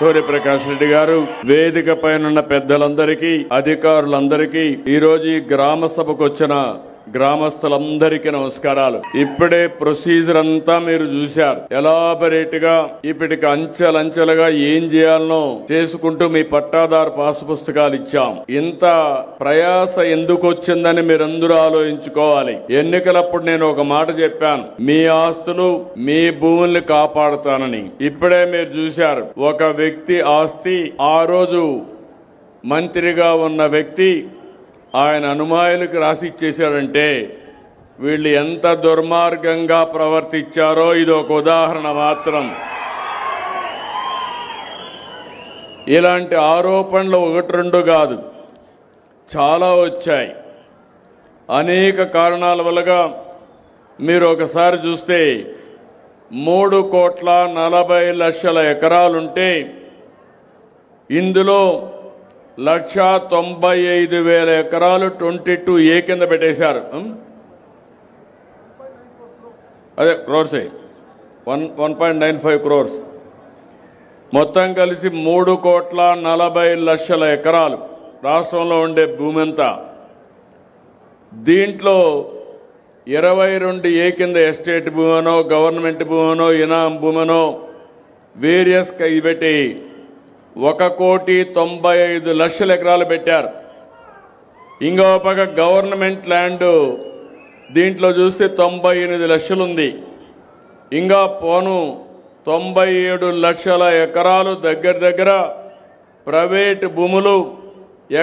సూర్యప్రకాష్ రెడ్డి గారు, వేదిక పైన పెద్దలందరికీ, అధికారులందరికీ, ఈ రోజు ఈ గ్రామ సభకు వచ్చిన గ్రామస్తులందరికీ నమస్కారాలు. ఇప్పుడే ప్రొసీజర్ అంతా మీరు చూశారు. ఎలాబరేట్ గా ఇప్పటికి అంచెలంచెలుగా ఏం చేయాలనో చేసుకుంటూ మీ పట్టాదారు పాసు పుస్తకాలు ఇచ్చాం. ఇంత ప్రయాస ఎందుకు వచ్చిందని మీరందరూ ఆలోచించుకోవాలి. ఎన్నికలప్పుడు నేను ఒక మాట చెప్పాను, మీ ఆస్తులు మీ భూముల్ని కాపాడుతానని. ఇప్పుడే మీరు చూశారు, ఒక వ్యక్తి ఆస్తి ఆ రోజు మంత్రిగా ఉన్న వ్యక్తి ఆయన అనుమాయులకు రాసిచ్చేశాడంటే వీళ్ళు ఎంత దుర్మార్గంగా ప్రవర్తించారో ఇది ఒక ఉదాహరణ మాత్రం. ఇలాంటి ఆరోపణలు ఒకటి రెండు కాదు, చాలా వచ్చాయి. అనేక కారణాల వల్లగా మీరు ఒకసారి చూస్తే 3,40,00,000 ఎకరాలుంటే ఇందులో 1,95,000 ఎకరాలు 22A కింద పెట్టేశారు. అదే క్రోర్సే 1.95 crores. మొత్తం కలిసి 3,40,00,000 ఎకరాలు రాష్ట్రంలో ఉండే భూమి అంతా. దీంట్లో 22A కింద ఎస్టేట్ భూమనో, గవర్నమెంట్ భూమనో, ఇనాం భూమనో వేరియస్ పెట్టి 1,95,00,000 ఎకరాలు పెట్టారు. ఇంకో పక్క గవర్నమెంట్ ల్యాండ్ దీంట్లో చూస్తే 98 లక్షలు ఉంది. ఇంకా పోను 97 లక్షల ఎకరాలు దగ్గర ప్రైవేటు భూములు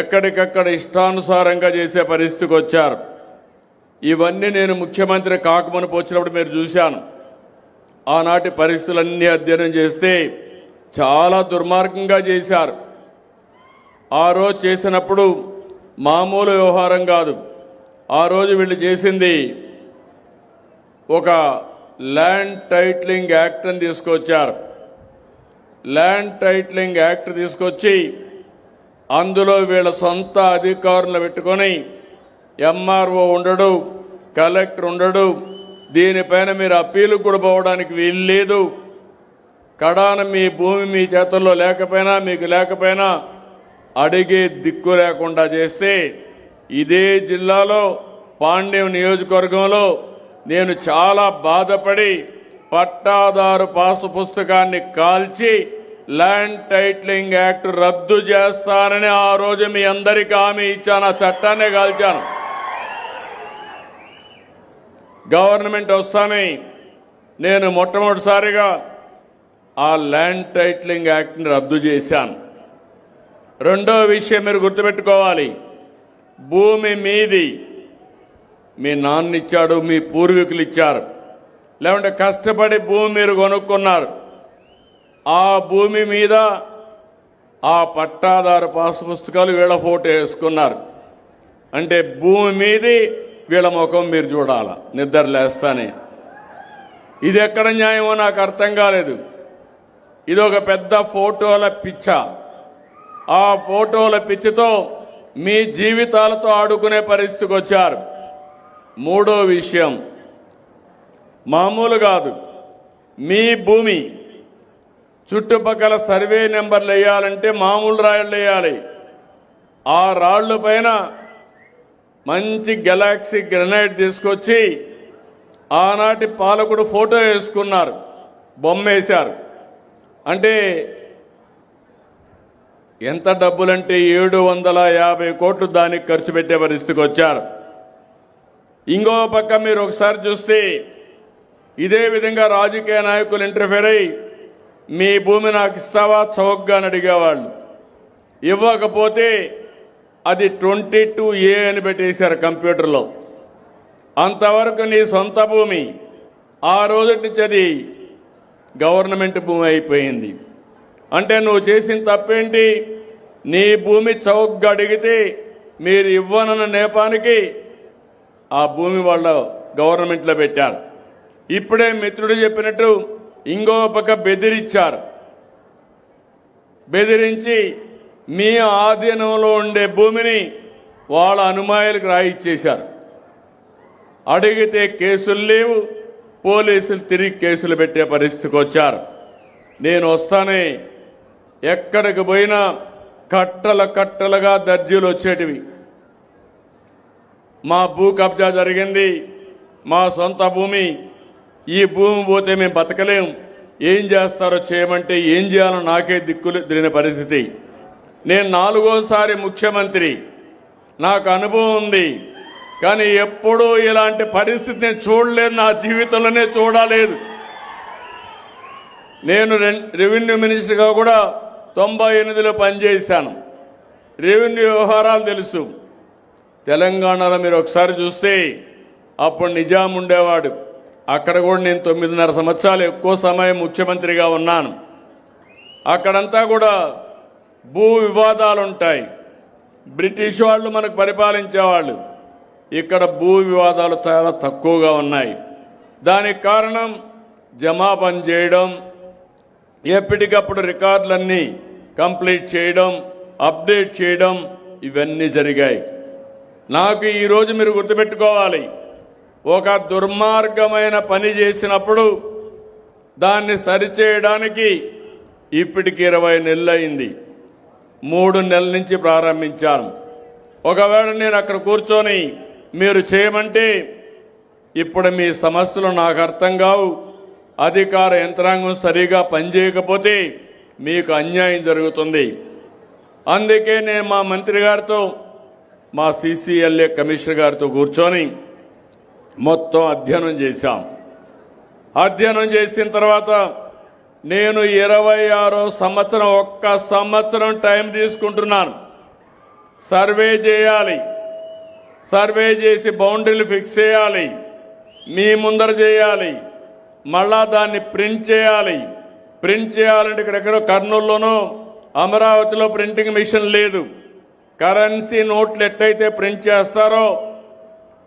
ఎక్కడికక్కడ ఇష్టానుసారంగా చేసే పరిస్థితికి వచ్చారు. ఇవన్నీ నేను ముఖ్యమంత్రి కాకమునుపు వచ్చినప్పుడు మీరు చూశాను. ఆనాటి పరిస్థితులన్నీ అధ్యయనం చేస్తే చాలా దుర్మార్గంగా చేశారు. ఆ రోజు చేసినప్పుడు మామూలు వ్యవహారం కాదు. ఆ రోజు వీళ్ళు చేసింది ఒక ల్యాండ్ టైటిలింగ్ యాక్ట్ అని తీసుకొచ్చారు. ల్యాండ్ టైటిలింగ్ యాక్ట్ తీసుకొచ్చి అందులో వీళ్ళ సొంత అధికారులు పెట్టుకొని ఎంఆర్ఓ ఉండడు, కలెక్టర్ ఉండడు, దీనిపైన మీరు అప్పీలు కూడా పోవడానికి వీలు లేదు. కడాన మీ భూమి మీ చేతుల్లో లేకపోయినా, మీకు లేకపోయినా అడిగే దిక్కు లేకుండా చేస్తే, ఇదే జిల్లాలో పాండ్యం నియోజకవర్గంలో నేను చాలా బాధపడి పట్టాదారు పాసు పుస్తకాన్ని కాల్చి ల్యాండ్ టైటిలింగ్ యాక్ట్ రద్దు చేస్తానని ఆ రోజు మీ అందరికీ హామీ ఇచ్చాను. ఆ చట్టాన్నే కాల్చాను. గవర్నమెంట్ వస్తానే నేను మొట్టమొదటిసారిగా ఆ ల్యాండ్ టైటిలింగ్ యాక్ట్ని రద్దు చేశాను. రెండో విషయం మీరు గుర్తుపెట్టుకోవాలి, భూమి మీది మీ నాన్న ఇచ్చాడు, మీ పూర్వీకులు ఇచ్చారు, లేకుంటే కష్టపడి భూమి మీరు కొనుక్కున్నారు. ఆ భూమి మీద ఆ పట్టాదారు పాసు పుస్తకాలు వీళ్ళ ఫోటో వేసుకున్నారు. అంటే భూమి మీది వీళ్ళ ముఖం మీరు చూడాల నిద్ర లేస్తానే. ఇది ఎక్కడ న్యాయమో నాకు అర్థం కాలేదు. ఇది ఒక పెద్ద ఫోటోల పిచ్చ. ఆ ఫోటోల పిచ్చితో మీ జీవితాలతో ఆడుకునే పరిస్థితికి వచ్చారు. మూడో విషయం మామూలు కాదు, మీ భూమి చుట్టుపక్కల సర్వే నెంబర్లు వేయాలంటే మామూలు రాళ్ళు వేయాలి. ఆ రాళ్ళు పైన మంచి గెలాక్సీ గ్రనైట్ తీసుకొచ్చి ఆనాటి పాలకుడు ఫోటో వేసుకున్నారు, బొమ్మ వేశారు. అంటే ఎంత డబ్బులంటే 750 కోట్లు దానికి ఖర్చు పెట్టే పరిస్థితికి వచ్చారు. ఇంకో పక్క మీరు ఒకసారి చూస్తే ఇదే విధంగా రాజకీయ నాయకులు ఇంటర్ఫేర్ అయ్యి మీ భూమి నాకు ఇస్తావా చౌకగా అని అడిగేవాళ్ళు. ఇవ్వకపోతే అది 22A అని పెట్టేశారు కంప్యూటర్లో. అంతవరకు నీ సొంత భూమి ఆ రోజు నుంచి అది గవర్నమెంట్ భూమి అయిపోయింది. అంటే నువ్వు చేసిన తప్పేంటి? నీ భూమి చౌకగా అడిగితే మీరు ఇవ్వనన్న నేపానికి ఆ భూమి వాళ్ళ గవర్నమెంట్లో పెట్టారు. ఇప్పుడే మిత్రుడు చెప్పినట్టు ఇంకో పక్క బెదిరించారు. బెదిరించి మీ ఆధీనంలో ఉండే భూమిని వాళ్ళ అనుమాయులకు రాయిచ్చేశారు. అడిగితే కేసులు లేవు, పోలీసులు తిరిగి కేసులు పెట్టే పరిస్థితికి వచ్చారు. నేను వస్తానే ఎక్కడికి పోయినా కట్టలుగా దర్జీలు వచ్చేటివి. మా భూ కబ్జా జరిగింది, మా సొంత భూమి, ఈ భూమి పోతే మేము బతకలేం, ఏం చేస్తారో చేయమంటే ఏం చేయాలో నాకే దిక్కులు తిరిగిన పరిస్థితి. నేను 4వ ముఖ్యమంత్రి, నాకు అనుభవం ఉంది, కానీ ఎప్పుడూ ఇలాంటి పరిస్థితి నేను చూడలేదు, నా జీవితంలోనే చూడలేదు. నేను రెవెన్యూ మినిస్టర్గా కూడా 98లో పనిచేశాను. రెవెన్యూ వ్యవహారాలు తెలుసు. తెలంగాణలో మీరు ఒకసారి చూస్తే అప్పుడు నిజాం ఉండేవాడు, అక్కడ కూడా నేను 9.5 సంవత్సరాలు ఎక్కువ సమయం ముఖ్యమంత్రిగా ఉన్నాను. అక్కడంతా కూడా భూ వివాదాలు ఉంటాయి. బ్రిటిష్ వాళ్ళు మనకు పరిపాలించేవాళ్ళు, ఇక్కడ భూ వివాదాలు చాలా తక్కువగా ఉన్నాయి. దానికి కారణం జమాపన చేయడం, ఎప్పటికప్పుడు రికార్డులన్నీ కంప్లీట్ చేయడం, అప్డేట్ చేయడం, ఇవన్నీ జరిగాయి. నాకు ఈరోజు మీరు గుర్తుపెట్టుకోవాలి, ఒక దుర్మార్గమైన పని చేసినప్పుడు దాన్ని సరిచేయడానికి ఇప్పటికి 20 నెలలు అయింది. 3 నెలల నుంచి ప్రారంభించాను. ఒకవేళ నేను అక్కడ కూర్చొని మీరు చేయమంటే ఇప్పుడు మీ సమస్యలు నాకు అర్థం కావు, అధికార యంత్రాంగం సరిగా పనిచేయకపోతే మీకు అన్యాయం జరుగుతుంది. అందుకే నేను మా మంత్రి గారితో, మా CCLA కమిషనర్ గారితో కూర్చొని మొత్తం అధ్యయనం చేశాం. అధ్యయనం చేసిన తర్వాత నేను 26వ సంవత్సరం, ఒక్క సంవత్సరం టైం తీసుకుంటున్నాను. సర్వే చేయాలి, సర్వే చేసి బౌండరీలు ఫిక్స్ చేయాలి, మీ ముందర చేయాలి, మళ్ళా దాన్ని ప్రింట్ చేయాలి. ప్రింట్ చేయాలంటే ఇక్కడెక్కడో కర్నూలులోనూ అమరావతిలో ప్రింటింగ్ మిషన్ లేదు. కరెన్సీ నోట్లు ఎట్టయితే ప్రింట్ చేస్తారో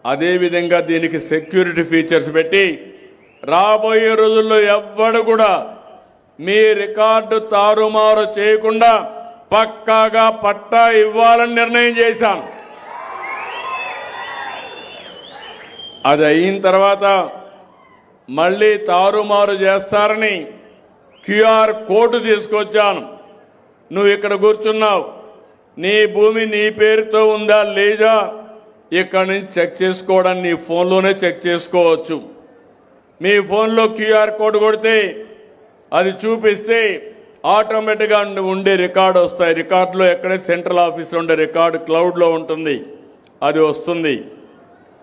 అదేవిధంగా దీనికి సెక్యూరిటీ ఫీచర్స్ పెట్టి రాబోయే రోజుల్లో ఎవ్వడు కూడా మీ రికార్డు తారుమారు చేయకుండా పక్కాగా పట్టా ఇవ్వాలని నిర్ణయం చేశాను. అది అయిన తర్వాత మళ్ళీ తారుమారు చేస్తారని QR కోడ్ తీసుకొచ్చాను. నువ్వు ఇక్కడ కూర్చున్నావు, నీ భూమి నీ పేరుతో ఉందా లేదా ఇక్కడి నుంచి చెక్ చేసుకోవడానికి నీ ఫోన్లోనే చెక్ చేసుకోవచ్చు. మీ ఫోన్లో QR కోడ్ కొడితే అది చూపిస్తే ఆటోమేటిక్గా ఉండే రికార్డు వస్తాయి. రికార్డులో ఎక్కడే సెంట్రల్ ఆఫీస్లో ఉండే రికార్డు క్లౌడ్లో ఉంటుంది, అది వస్తుంది.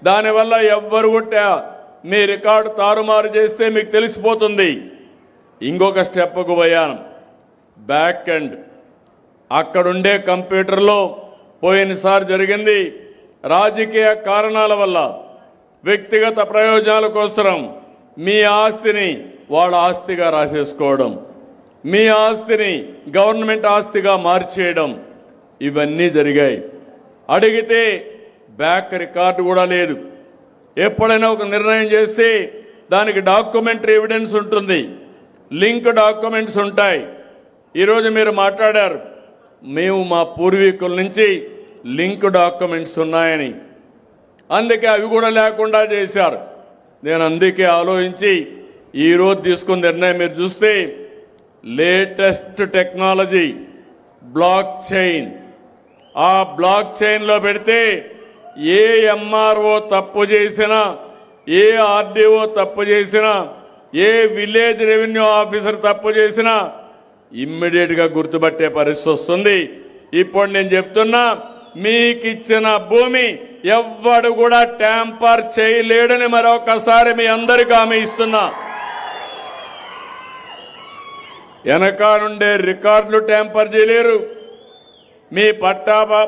దానివల్ల ఎవ్వరు కూడా మీ రికార్డు తారుమారు చేస్తే మీకు తెలిసిపోతుంది. ఇంకొక స్టెప్కు పోయాను, బ్యాక్ ఎండ్. అక్కడుండే కంప్యూటర్లో పోయినసారి జరిగింది, రాజకీయ కారణాల వల్ల వ్యక్తిగత ప్రయోజనాల కోసం మీ ఆస్తిని వాళ్ళ ఆస్తిగా రాసేసుకోవడం, మీ ఆస్తిని గవర్నమెంట్ ఆస్తిగా మార్చేయడం, ఇవన్నీ జరిగాయి. అడిగితే బ్యాక్ రికార్డు కూడా లేదు. ఎప్పుడైనా ఒక నిర్ణయం చేస్తే దానికి డాక్యుమెంటరీ ఎవిడెన్స్ ఉంటుంది, లింక్ డాక్యుమెంట్స్ ఉంటాయి. ఈరోజు మీరు మాట్లాడారు, మేము మా పూర్వీకుల నుంచి లింక్ డాక్యుమెంట్స్ ఉన్నాయని, అందుకే అవి కూడా లేకుండా చేశారు. నేను అందుకే ఆలోచించి ఈరోజు తీసుకున్న నిర్ణయం మీరు చూస్తే లేటెస్ట్ టెక్నాలజీ బ్లాక్ చైన్. ఆ బ్లాక్ చైన్లో పెడితే ఏ MRO తప్పు చేసినా, ఏ RDO తప్పు చేసినా, ఏ విలేజ్ రెవెన్యూ ఆఫీసర్ తప్పు చేసినా ఇమ్మీడియట్గా గుర్తుపట్టే పరిస్థితి వస్తుంది. ఇప్పుడు నేను చెప్తున్నా, మీకిచ్చిన భూమి ఎవ్వడు కూడా ట్యాంపర్ చేయలేడని మరొకసారి మీ అందరికీ హామీ ఇస్తున్నా. వెనకానుండే రికార్డులు ట్యాంపర్ చేయలేరు, మీ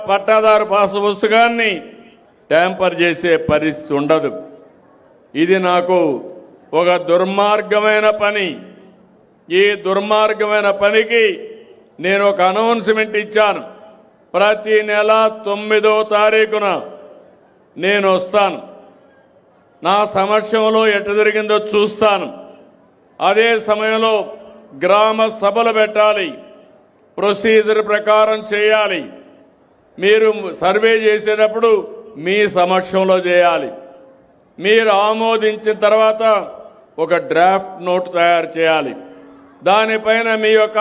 పట్టాదారు పాసు పుస్తకాన్ని ట్యాంపర్ చేసే పరిస్థితి ఉండదు. ఇది నాకు ఒక దుర్మార్గమైన పని. ఈ దుర్మార్గమైన పనికి నేను ఒక అనౌన్స్మెంట్ ఇచ్చాను. ప్రతి నెల 9వ తారీఖున నేను వస్తాను, నా సమక్షంలో ఎట్ట జరిగిందో చూస్తాను. అదే సమయంలో గ్రామ సభలు పెట్టాలి, ప్రొసీజర్ ప్రకారం చేయాలి. మీరు సర్వే చేసేటప్పుడు మీ సమక్షంలో చేయాలి. మీరు ఆమోదించిన తర్వాత ఒక డ్రాఫ్ట్ నోట్ తయారు చేయాలి. దానిపైన మీ యొక్క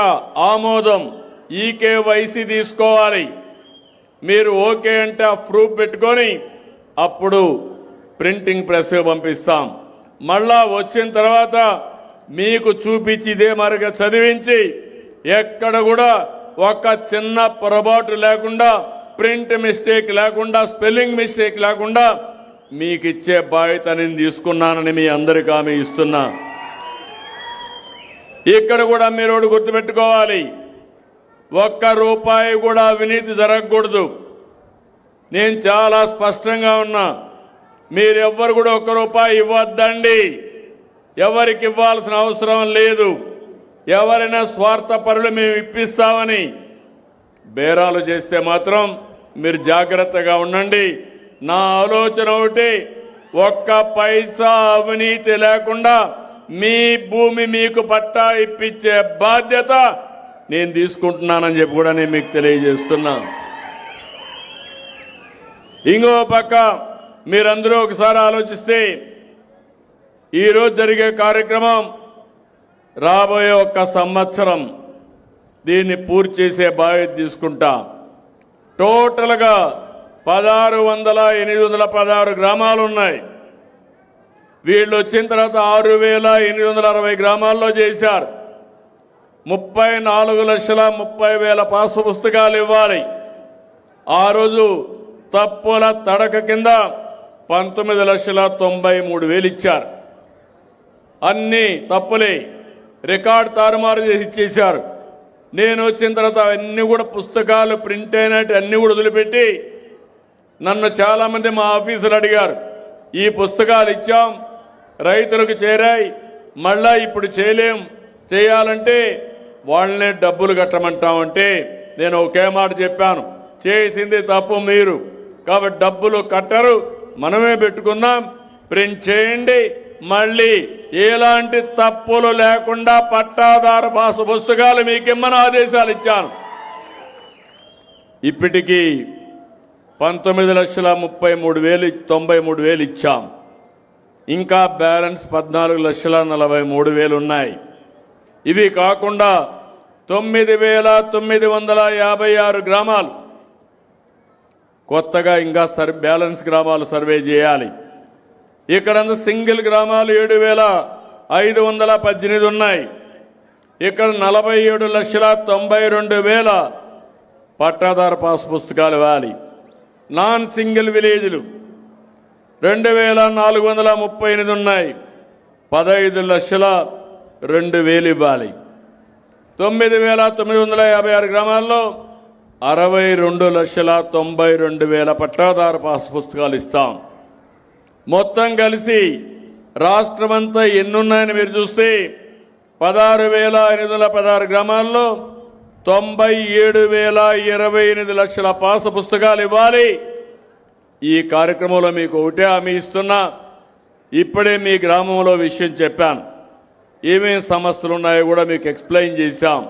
ఆమోదం ఈకేవైసీ తీసుకోవాలి. మీరు ఓకే అంటే ఆ ప్రూఫ్ పెట్టుకొని అప్పుడు ప్రింటింగ్ ప్రెస్ పంపిస్తాం. మళ్ళా వచ్చిన తర్వాత మీకు చూపించి ఇదే మరిగా చదివించి ఎక్కడ కూడా ఒక చిన్న పొరపాటు లేకుండా, ప్రింట్ మిస్టేక్ లేకుండా, స్పెల్లింగ్ మిస్టేక్ లేకుండా మీకు ఇచ్చే బాధ్యత నేను తీసుకున్నానని మీ అందరికీ హామీ ఇస్తున్నా. ఇక్కడ కూడా మీరు ఒకటి గుర్తుపెట్టుకోవాలి, ఒక్క రూపాయి కూడా అవినీతి జరగకూడదు. నేను చాలా స్పష్టంగా ఉన్నా. మీరెవ్వరు కూడా ఒక్క రూపాయి ఇవ్వద్దండి. ఎవరికి ఇవ్వాల్సిన అవసరం లేదు. ఎవరైనా స్వార్థపరులు మేము ఇప్పిస్తామని బేరాలు చేస్తే మాత్రం మీరు జాగ్రత్తగా ఉండండి. నా ఆలోచన ఒకటి, ఒక్క పైసా అవినీతి లేకుండా మీ భూమి మీకు పట్టా ఇప్పించే బాధ్యత నేను తీసుకుంటున్నానని చెప్పి కూడా నేను మీకు తెలియజేస్తున్నా. ఇంకో పక్క మీరందరూ ఒకసారి ఆలోచిస్తే ఈరోజు జరిగే కార్యక్రమం రాబోయే ఒక్క సంవత్సరం దీన్ని పూర్తి చేసే బాధ్యత తీసుకుంటా. టోటల్గా 16,816 గ్రామాలు ఉన్నాయి. వీళ్ళు వచ్చిన తర్వాత 6,860 గ్రామాల్లో చేశారు. 34,30,000 పాస్ పుస్తకాలు ఇవ్వాలి. ఆ రోజు తప్పుల తడక కింద 19,93,000 ఇచ్చారు. అన్ని తప్పులే, రికార్డు తారుమారు చేసి ఇచ్చేశారు. నేను వచ్చిన తర్వాత అన్ని కూడా పుస్తకాలు ప్రింట్ అయినట్టు అన్ని కూడా వదిలిపెట్టి నన్ను చాలా మంది మా ఆఫీసులు అడిగారు, ఈ పుస్తకాలు ఇచ్చాం, రైతులకు చేరాయి, మళ్ళా ఇప్పుడు చేయలేం, చేయాలంటే వాళ్ళనే డబ్బులు కట్టమంటామంటే నేను ఒకే మాట చెప్పాను, చేసింది తప్పు మీరు, కాబట్టి డబ్బులు కట్టరు, మనమే పెట్టుకుందాం, ప్రింట్ చేయండి, మళ్ళీ ఎలాంటి తప్పులు లేకుండా పట్టాదారు పాసు పుస్తకాలు మీకిమ్మని ఆదేశాలు ఇచ్చాను. ఇప్పటికీ 19,33,093 ఇచ్చాం. ఇంకా బ్యాలెన్స్ 14,43,000 ఉన్నాయి. ఇవి కాకుండా 9,956 గ్రామాలు కొత్తగా ఇంకా బ్యాలెన్స్ గ్రామాలు సర్వే చేయాలి. ఇక్కడ సింగిల్ గ్రామాలు 7,518 ఉన్నాయి. ఇక్కడ 47,92,000 పట్టాదారు పాస్ పుస్తకాలు ఇవ్వాలి. నాన్ సింగిల్ విలేజ్లు 2,438 ఉన్నాయి. 15,02,000 ఇవ్వాలి. 9,956 గ్రామాల్లో 62,92,000 పట్టాదారు పాస్ పుస్తకాలు ఇస్తాం. మొత్తం కలిసి రాష్ట్రమంతా ఎన్నున్నాయని మీరు చూస్తే 16,816 గ్రామాల్లో 97,028 పాస పుస్తకాలు ఇవ్వాలి. ఈ కార్యక్రమంలో మీకు ఒకటే హామీ ఇస్తున్నా, ఇప్పుడే మీ గ్రామంలో విషయం చెప్పాను, ఏమేం సమస్యలు ఉన్నాయో కూడా మీకు ఎక్స్ప్లెయిన్ చేశాం.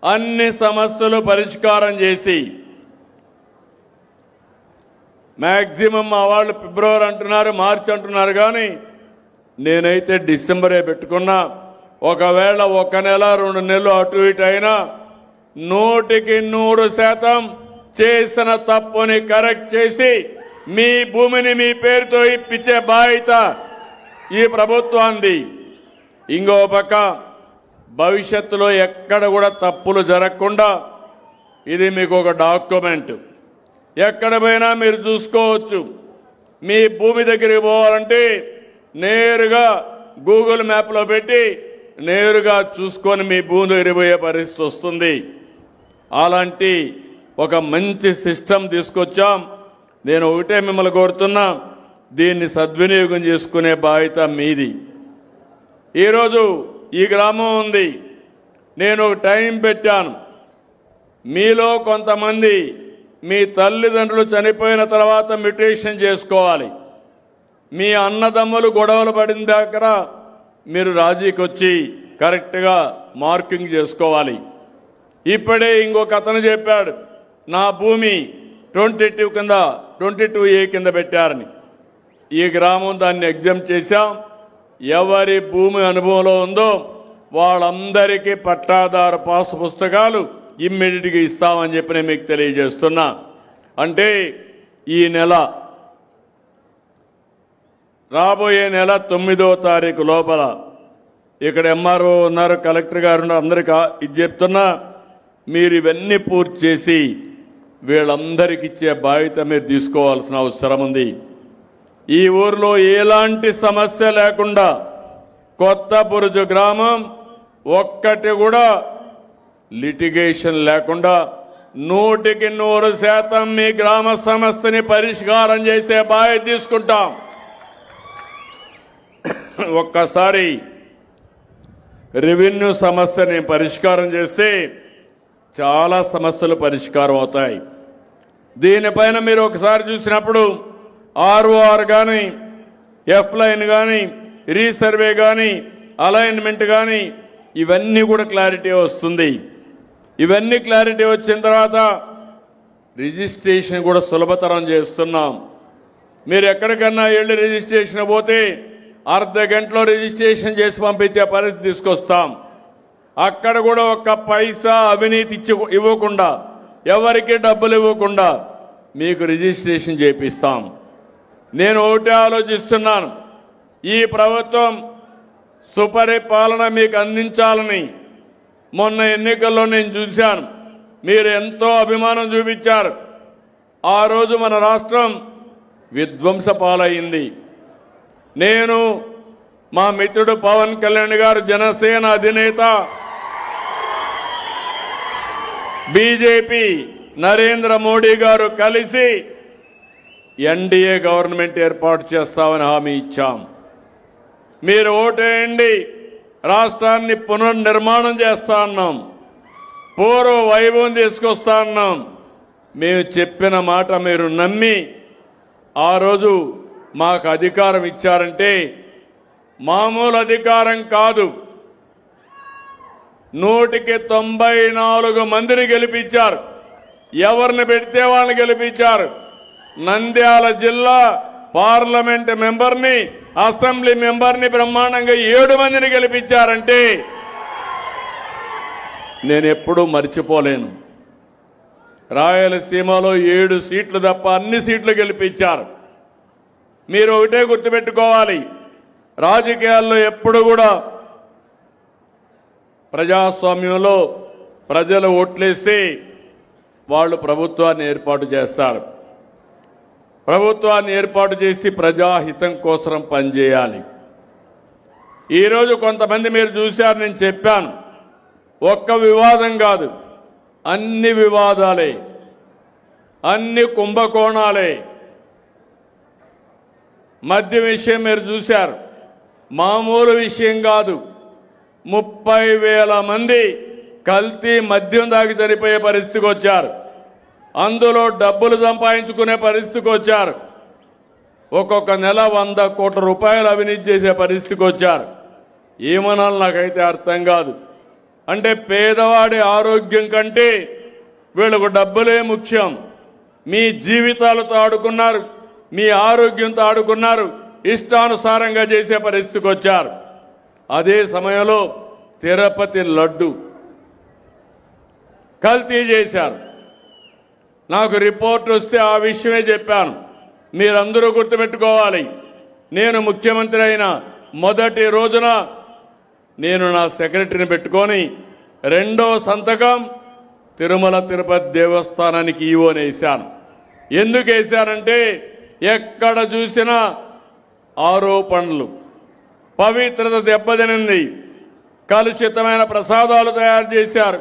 అన్ని సమస్యలు పరిష్కారం చేసి మ్యాక్సిమం మా వాళ్ళు ఫిబ్రవరి అంటున్నారు, మార్చి అంటున్నారు, కానీ నేనైతే డిసెంబరే పెట్టుకున్నా. ఒకవేళ 1 నెల 2 నెలలు అటు ఇటు అయినా 100% చేసిన తప్పుని కరెక్ట్ చేసి మీ భూమిని మీ పేరుతో ఇప్పించే బాధ్యత ఈ ప్రభుత్వాన్ని. ఇంకో పక్క భవిష్యత్తులో ఎక్కడ కూడా తప్పులు జరగకుండా ఇది మీకు ఒక డాక్యుమెంట్, ఎక్కడ పోయినా మీరు చూసుకోవచ్చు. మీ భూమి దగ్గరికి పోవాలంటే నేరుగా గూగుల్ మ్యాప్లో పెట్టి నేరుగా చూసుకొని మీ భూమి దగ్గరికి పోయే పరిస్థితి వస్తుంది. అలాంటి ఒక మంచి సిస్టమ్ తీసుకొచ్చాం. నేను ఒకటే మిమ్మల్ని కోరుతున్నా, దీన్ని సద్వినియోగం చేసుకునే బాధ్యత మీది. ఈరోజు ఈ గ్రామం ఉంది, నేను ఒక టైం పెట్టాను. మీలో కొంతమంది మీ తల్లిదండ్రులు చనిపోయిన తర్వాత మ్యూటేషన్ చేసుకోవాలి. మీ అన్నదమ్ములు గొడవలు పడిన దగ్గర మీరు రాజీకి వచ్చి కరెక్ట్గా మార్కింగ్ చేసుకోవాలి. ఇప్పుడే ఇంకొక అతను చెప్పాడు, నా భూమి 22A కింద పెట్టారని. ఈ గ్రామం దాన్ని ఎగ్జామ్ చేశాం. ఎవరి భూమి అనుభవంలో ఉందో వాళ్ళందరికీ పట్టాదారు పాస్ పుస్తకాలు ఇమ్మీడియట్గా ఇస్తామని చెప్పి నేను మీకు తెలియజేస్తున్నా. అంటే ఈ నెల రాబోయే నెల 9వ తారీఖు లోపల ఇక్కడ ఎంఆర్ఓ ఉన్నారు, కలెక్టర్ గారు ఉన్నారు, అందరికీ ఇది చెప్తున్నా, మీరు ఇవన్నీ పూర్తి చేసి వీళ్ళందరికీ ఇచ్చే బాధ్యత మీరు తీసుకోవాల్సిన అవసరం ఉంది. ఈ ఊర్లో ఎలాంటి సమస్య లేకుండా కొత్త బురుజు గ్రామం ఒక్కటి కూడా లిటిగేషన్ లేకుండా 100% మీ గ్రామ సమస్యని పరిష్కారం చేసే బాధ్యత తీసుకుంటాం. ఒక్కసారి రెవెన్యూ సమస్యని పరిష్కారం చేస్తే చాలా సమస్యలు పరిష్కారం అవుతాయి. దీనిపైన మీరు ఒకసారి చూసినప్పుడు ఆర్ఓఆర్ కానీ, ఎఫ్ లైన్ కానీ, రీసర్వే కానీ, అలైన్మెంట్ కానీ ఇవన్నీ కూడా క్లారిటీ వస్తుంది. ఇవన్నీ క్లారిటీ వచ్చిన తర్వాత రిజిస్ట్రేషన్ కూడా సులభతరం చేస్తున్నాం. మీరు ఎక్కడికన్నా వెళ్ళి రిజిస్ట్రేషన్ పోతే అర్ధ గంటలో రిజిస్ట్రేషన్ చేసి పంపించే పరిస్థితి తీసుకొస్తాం. అక్కడ కూడా ఒక్క పైసా అవినీతి ఇవ్వకుండా, ఎవరికి డబ్బులు ఇవ్వకుండా మీకు రిజిస్ట్రేషన్ చేపిస్తాం. నేను ఒకటే ఆలోచిస్తున్నాను, ఈ ప్రభుత్వం సుపరిపాలన మీకు అందించాలని మొన్న ఎన్నికల్లో నేను చూశాను. మీరు ఎంతో అభిమానం చూపించారు. ఆ రోజు మన రాష్ట్రం విధ్వంస పాలయ్యింది. నేను, మా మిత్రుడు పవన్ కళ్యాణ్ గారు, జనసేన అధినేత, బీజేపీ నరేంద్ర మోడీ గారు కలిసి ఎన్డీఏ గవర్నమెంట్ ఏర్పాటు చేస్తామని హామీ ఇచ్చాం. మీరు ఓటేయండి, రాష్ట్రాన్ని పునర్నిర్మాణం చేస్తా అన్నాం, పూర్వ వైభవం తీసుకొస్తా అన్నాం. మేము చెప్పిన మాట మీరు నమ్మి ఆ రోజు మాకు అధికారం ఇచ్చారంటే మామూలు అధికారం కాదు. 194 మందిని గెలిపించారు. ఎవరిని పెడితే వాళ్ళని గెలిపించారు. నంద్యాల జిల్లా పార్లమెంట్ మెంబర్ని, అసెంబ్లీ మెంబర్ని బ్రహ్మాండంగా 7 మందిని గెలిపించారంటే నేను ఎప్పుడూ మర్చిపోలేను. రాయలసీమలో 7 సీట్లు తప్ప అన్ని సీట్లు గెలిపించారు. మీరు ఒకటే గుర్తుపెట్టుకోవాలి, రాజకీయాల్లో ఎప్పుడు కూడా ప్రజాస్వామ్యంలో ప్రజలు ఓట్లేస్తే వాళ్ళు ప్రభుత్వాన్ని ఏర్పాటు చేస్తారు. ప్రభుత్వాన్ని ఏర్పాటు చేసి ప్రజాహితం కోసం పనిచేయాలి. ఈరోజు కొంతమంది మీరు చూశారు, నేను చెప్పాను, ఒక్క వివాదం కాదు, అన్ని వివాదాలే, అన్ని కుంభకోణాలే. మద్య విషయం మీరు చూశారు, మామూలు విషయం కాదు. 30,000 మంది కల్తీ మద్యం దాగి చనిపోయే పరిస్థితికి వచ్చారు. అందులో డబ్బులు సంపాదించుకునే పరిస్థితికి వచ్చారు. ఒక్కొక్క నెల 100 కోట్ల రూపాయలు అవినీతి చేసే పరిస్థితికి వచ్చారు. ఏమనాలి నాకైతే అర్థం కాదు. అంటే పేదవాడి ఆరోగ్యం కంటే వీళ్ళకు డబ్బులే ముఖ్యం. మీ జీవితాలతో ఆడుకున్నారు, మీ ఆరోగ్యంతో ఆడుకున్నారు, ఇష్టానుసారంగా చేసే పరిస్థితికి వచ్చారు. అదే సమయంలో తిరుపతి లడ్డు కల్తీ చేశారు. నాకు రిపోర్ట్ వస్తే ఆ విషయమే చెప్పాను. మీరందరూ గుర్తుపెట్టుకోవాలి, నేను ముఖ్యమంత్రి అయిన మొదటి రోజున నేను నా సెక్రటరీని పెట్టుకొని 2వ సంతకం తిరుమల తిరుపతి దేవస్థానానికి ఈవోని వేశాను. ఎందుకు వేశానంటే ఎక్కడ చూసినా ఆరోపణలు, పవిత్రత దెబ్బతినింది, కలుషితమైన ప్రసాదాలు తయారు చేశారు.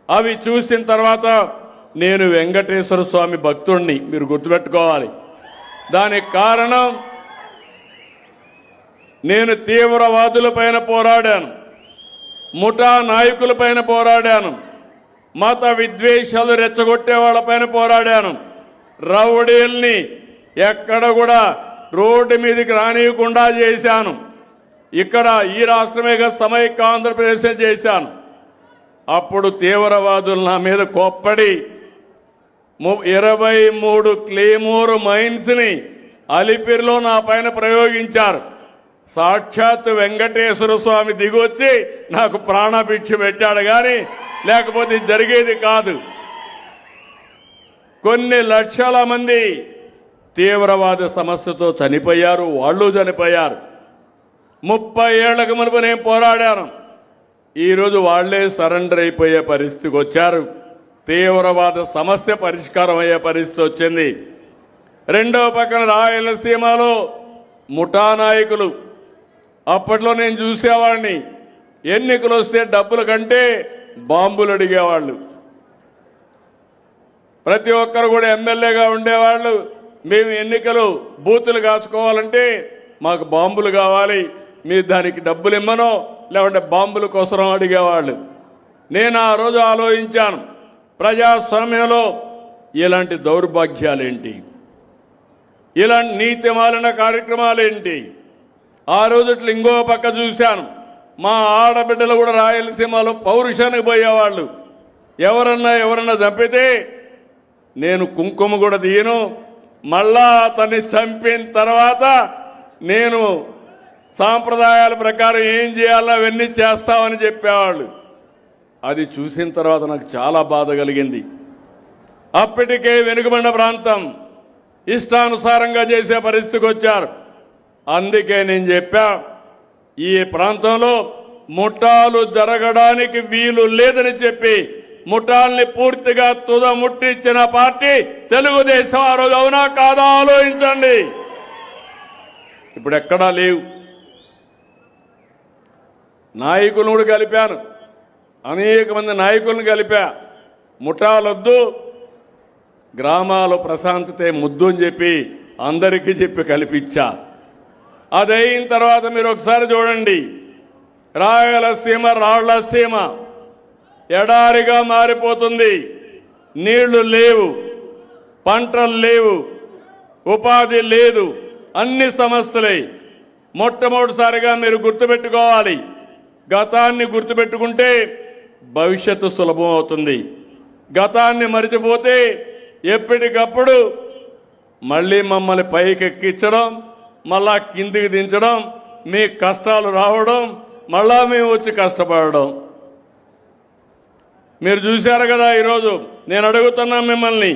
అవి చూసిన తర్వాత నేను వెంకటేశ్వర స్వామి భక్తుడిని, మీరు గుర్తుపెట్టుకోవాలి. దానికి కారణం నేను తీవ్రవాదులపైన పోరాడాను, ముఠా నాయకులపైన పోరాడాను, మత విద్వేషాలు రెచ్చగొట్టే వాళ్ళపైన పోరాడాను, రౌడీల్ని ఎక్కడ కూడా రోడ్డు మీదకి రానియకుండా చేశాను. ఇక్కడ ఈ రాష్ట్రమే సమైక్య ఆంధ్రప్రదేశ్ చేశాను. అప్పుడు తీవ్రవాదులు నా మీద కోప్పడి 23 క్లేమోర్ మైన్స్ ని అలిపిరిలో నా పైన ప్రయోగించారు. సాక్షాత్ వెంకటేశ్వర స్వామి దిగొచ్చి నాకు ప్రాణభిక్ష పెట్టాడు కానీ లేకపోతే ఇది జరిగేది కాదు. కొన్ని లక్షల మంది తీవ్రవాద సమస్యతో చనిపోయారు, వాళ్ళు చనిపోయారు. 30 ఏళ్లకు మునుపు నేను పోరాడాను. ఈరోజు వాళ్లే సరెండర్ అయిపోయే పరిస్థితికి వచ్చారు. తీవ్రవాద సమస్య పరిష్కారం అయ్యే పరిస్థితి వచ్చింది. రెండో పక్కన రాయలసీమలో ముఠా నాయకులు, అప్పట్లో నేను చూసేవాడిని, ఎన్నికలు వస్తే డబ్బుల కంటే బాంబులు అడిగేవాళ్ళు. ప్రతి ఒక్కరు కూడా ఎమ్మెల్యేగా ఉండేవాళ్ళు. మేము ఎన్నికలు బూతులు కాచుకోవాలంటే మాకు బాంబులు కావాలి, మీరు దానికి డబ్బులు ఇమ్మనో లేకుంటే బాంబుల కోసం అడిగేవాళ్ళు. నేను ఆ రోజు ఆలోచించాను, ప్రజాస్వామ్యంలో ఇలాంటి దౌర్భాగ్యాలేంటి, ఇలాంటి నీతి మాలిన కార్యక్రమాలేంటి. ఆ రోజు ఇంకో పక్క చూశాను, మా ఆడబిడ్డలు కూడా రాయలసీమలో పౌరుషానికి పోయేవాళ్ళు. ఎవరన్నా చంపితే నేను కుంకుమ కూడా తీయను, మళ్ళా అతన్ని చంపిన తర్వాత నేను సాంప్రదాయాల ప్రకారం ఏం చేయాలో అవన్నీ చేస్తామని చెప్పేవాళ్ళు. అది చూసిన తర్వాత నాకు చాలా బాధ కలిగింది. అప్పటికే వెనుకబడిన ప్రాంతం ఇష్టానుసారంగా చేసే పరిస్థితికి వచ్చారు. అందుకే నేను చెప్పా, ఈ ప్రాంతంలో ముఠాలు జరగడానికి వీలు లేదని చెప్పి ముఠాల్ని పూర్తిగా తుదముట్టించిన పార్టీ తెలుగుదేశం. ఆ రోజు అవునా కాదా ఆలోచించండి. ఇప్పుడు ఎక్కడా లేవు. నాయకులను కూడా కలిపాను, అనేక మంది నాయకులను కలిపా. ముఠాలొద్దు, గ్రామాల ప్రశాంతతే ముద్దు అని చెప్పి అందరికీ చెప్పి కల్పించా. అదైన తర్వాత మీరు ఒకసారి చూడండి, రాయలసీమ రాళ్లసీమ ఎడారిగా మారిపోతుంది. నీళ్లు లేవు, పంటలు లేవు, ఉపాధి లేదు, అన్ని సమస్యలే. మొట్టమొదటిసారిగా మీరు గుర్తుపెట్టుకోవాలి, గతాన్ని గుర్తుపెట్టుకుంటే భవిష్యత్తు సులభం అవుతుంది. గతాన్ని మరిచిపోతే ఎప్పటికప్పుడు మళ్ళీ మమ్మల్ని పైకెక్కించడం, మళ్ళా కిందికి దించడం, మీ కష్టాలు రావడం, మళ్ళా మేము వచ్చి కష్టపడడం. మీరు చూశారు కదా. ఈరోజు నేను అడుగుతున్నా మిమ్మల్ని,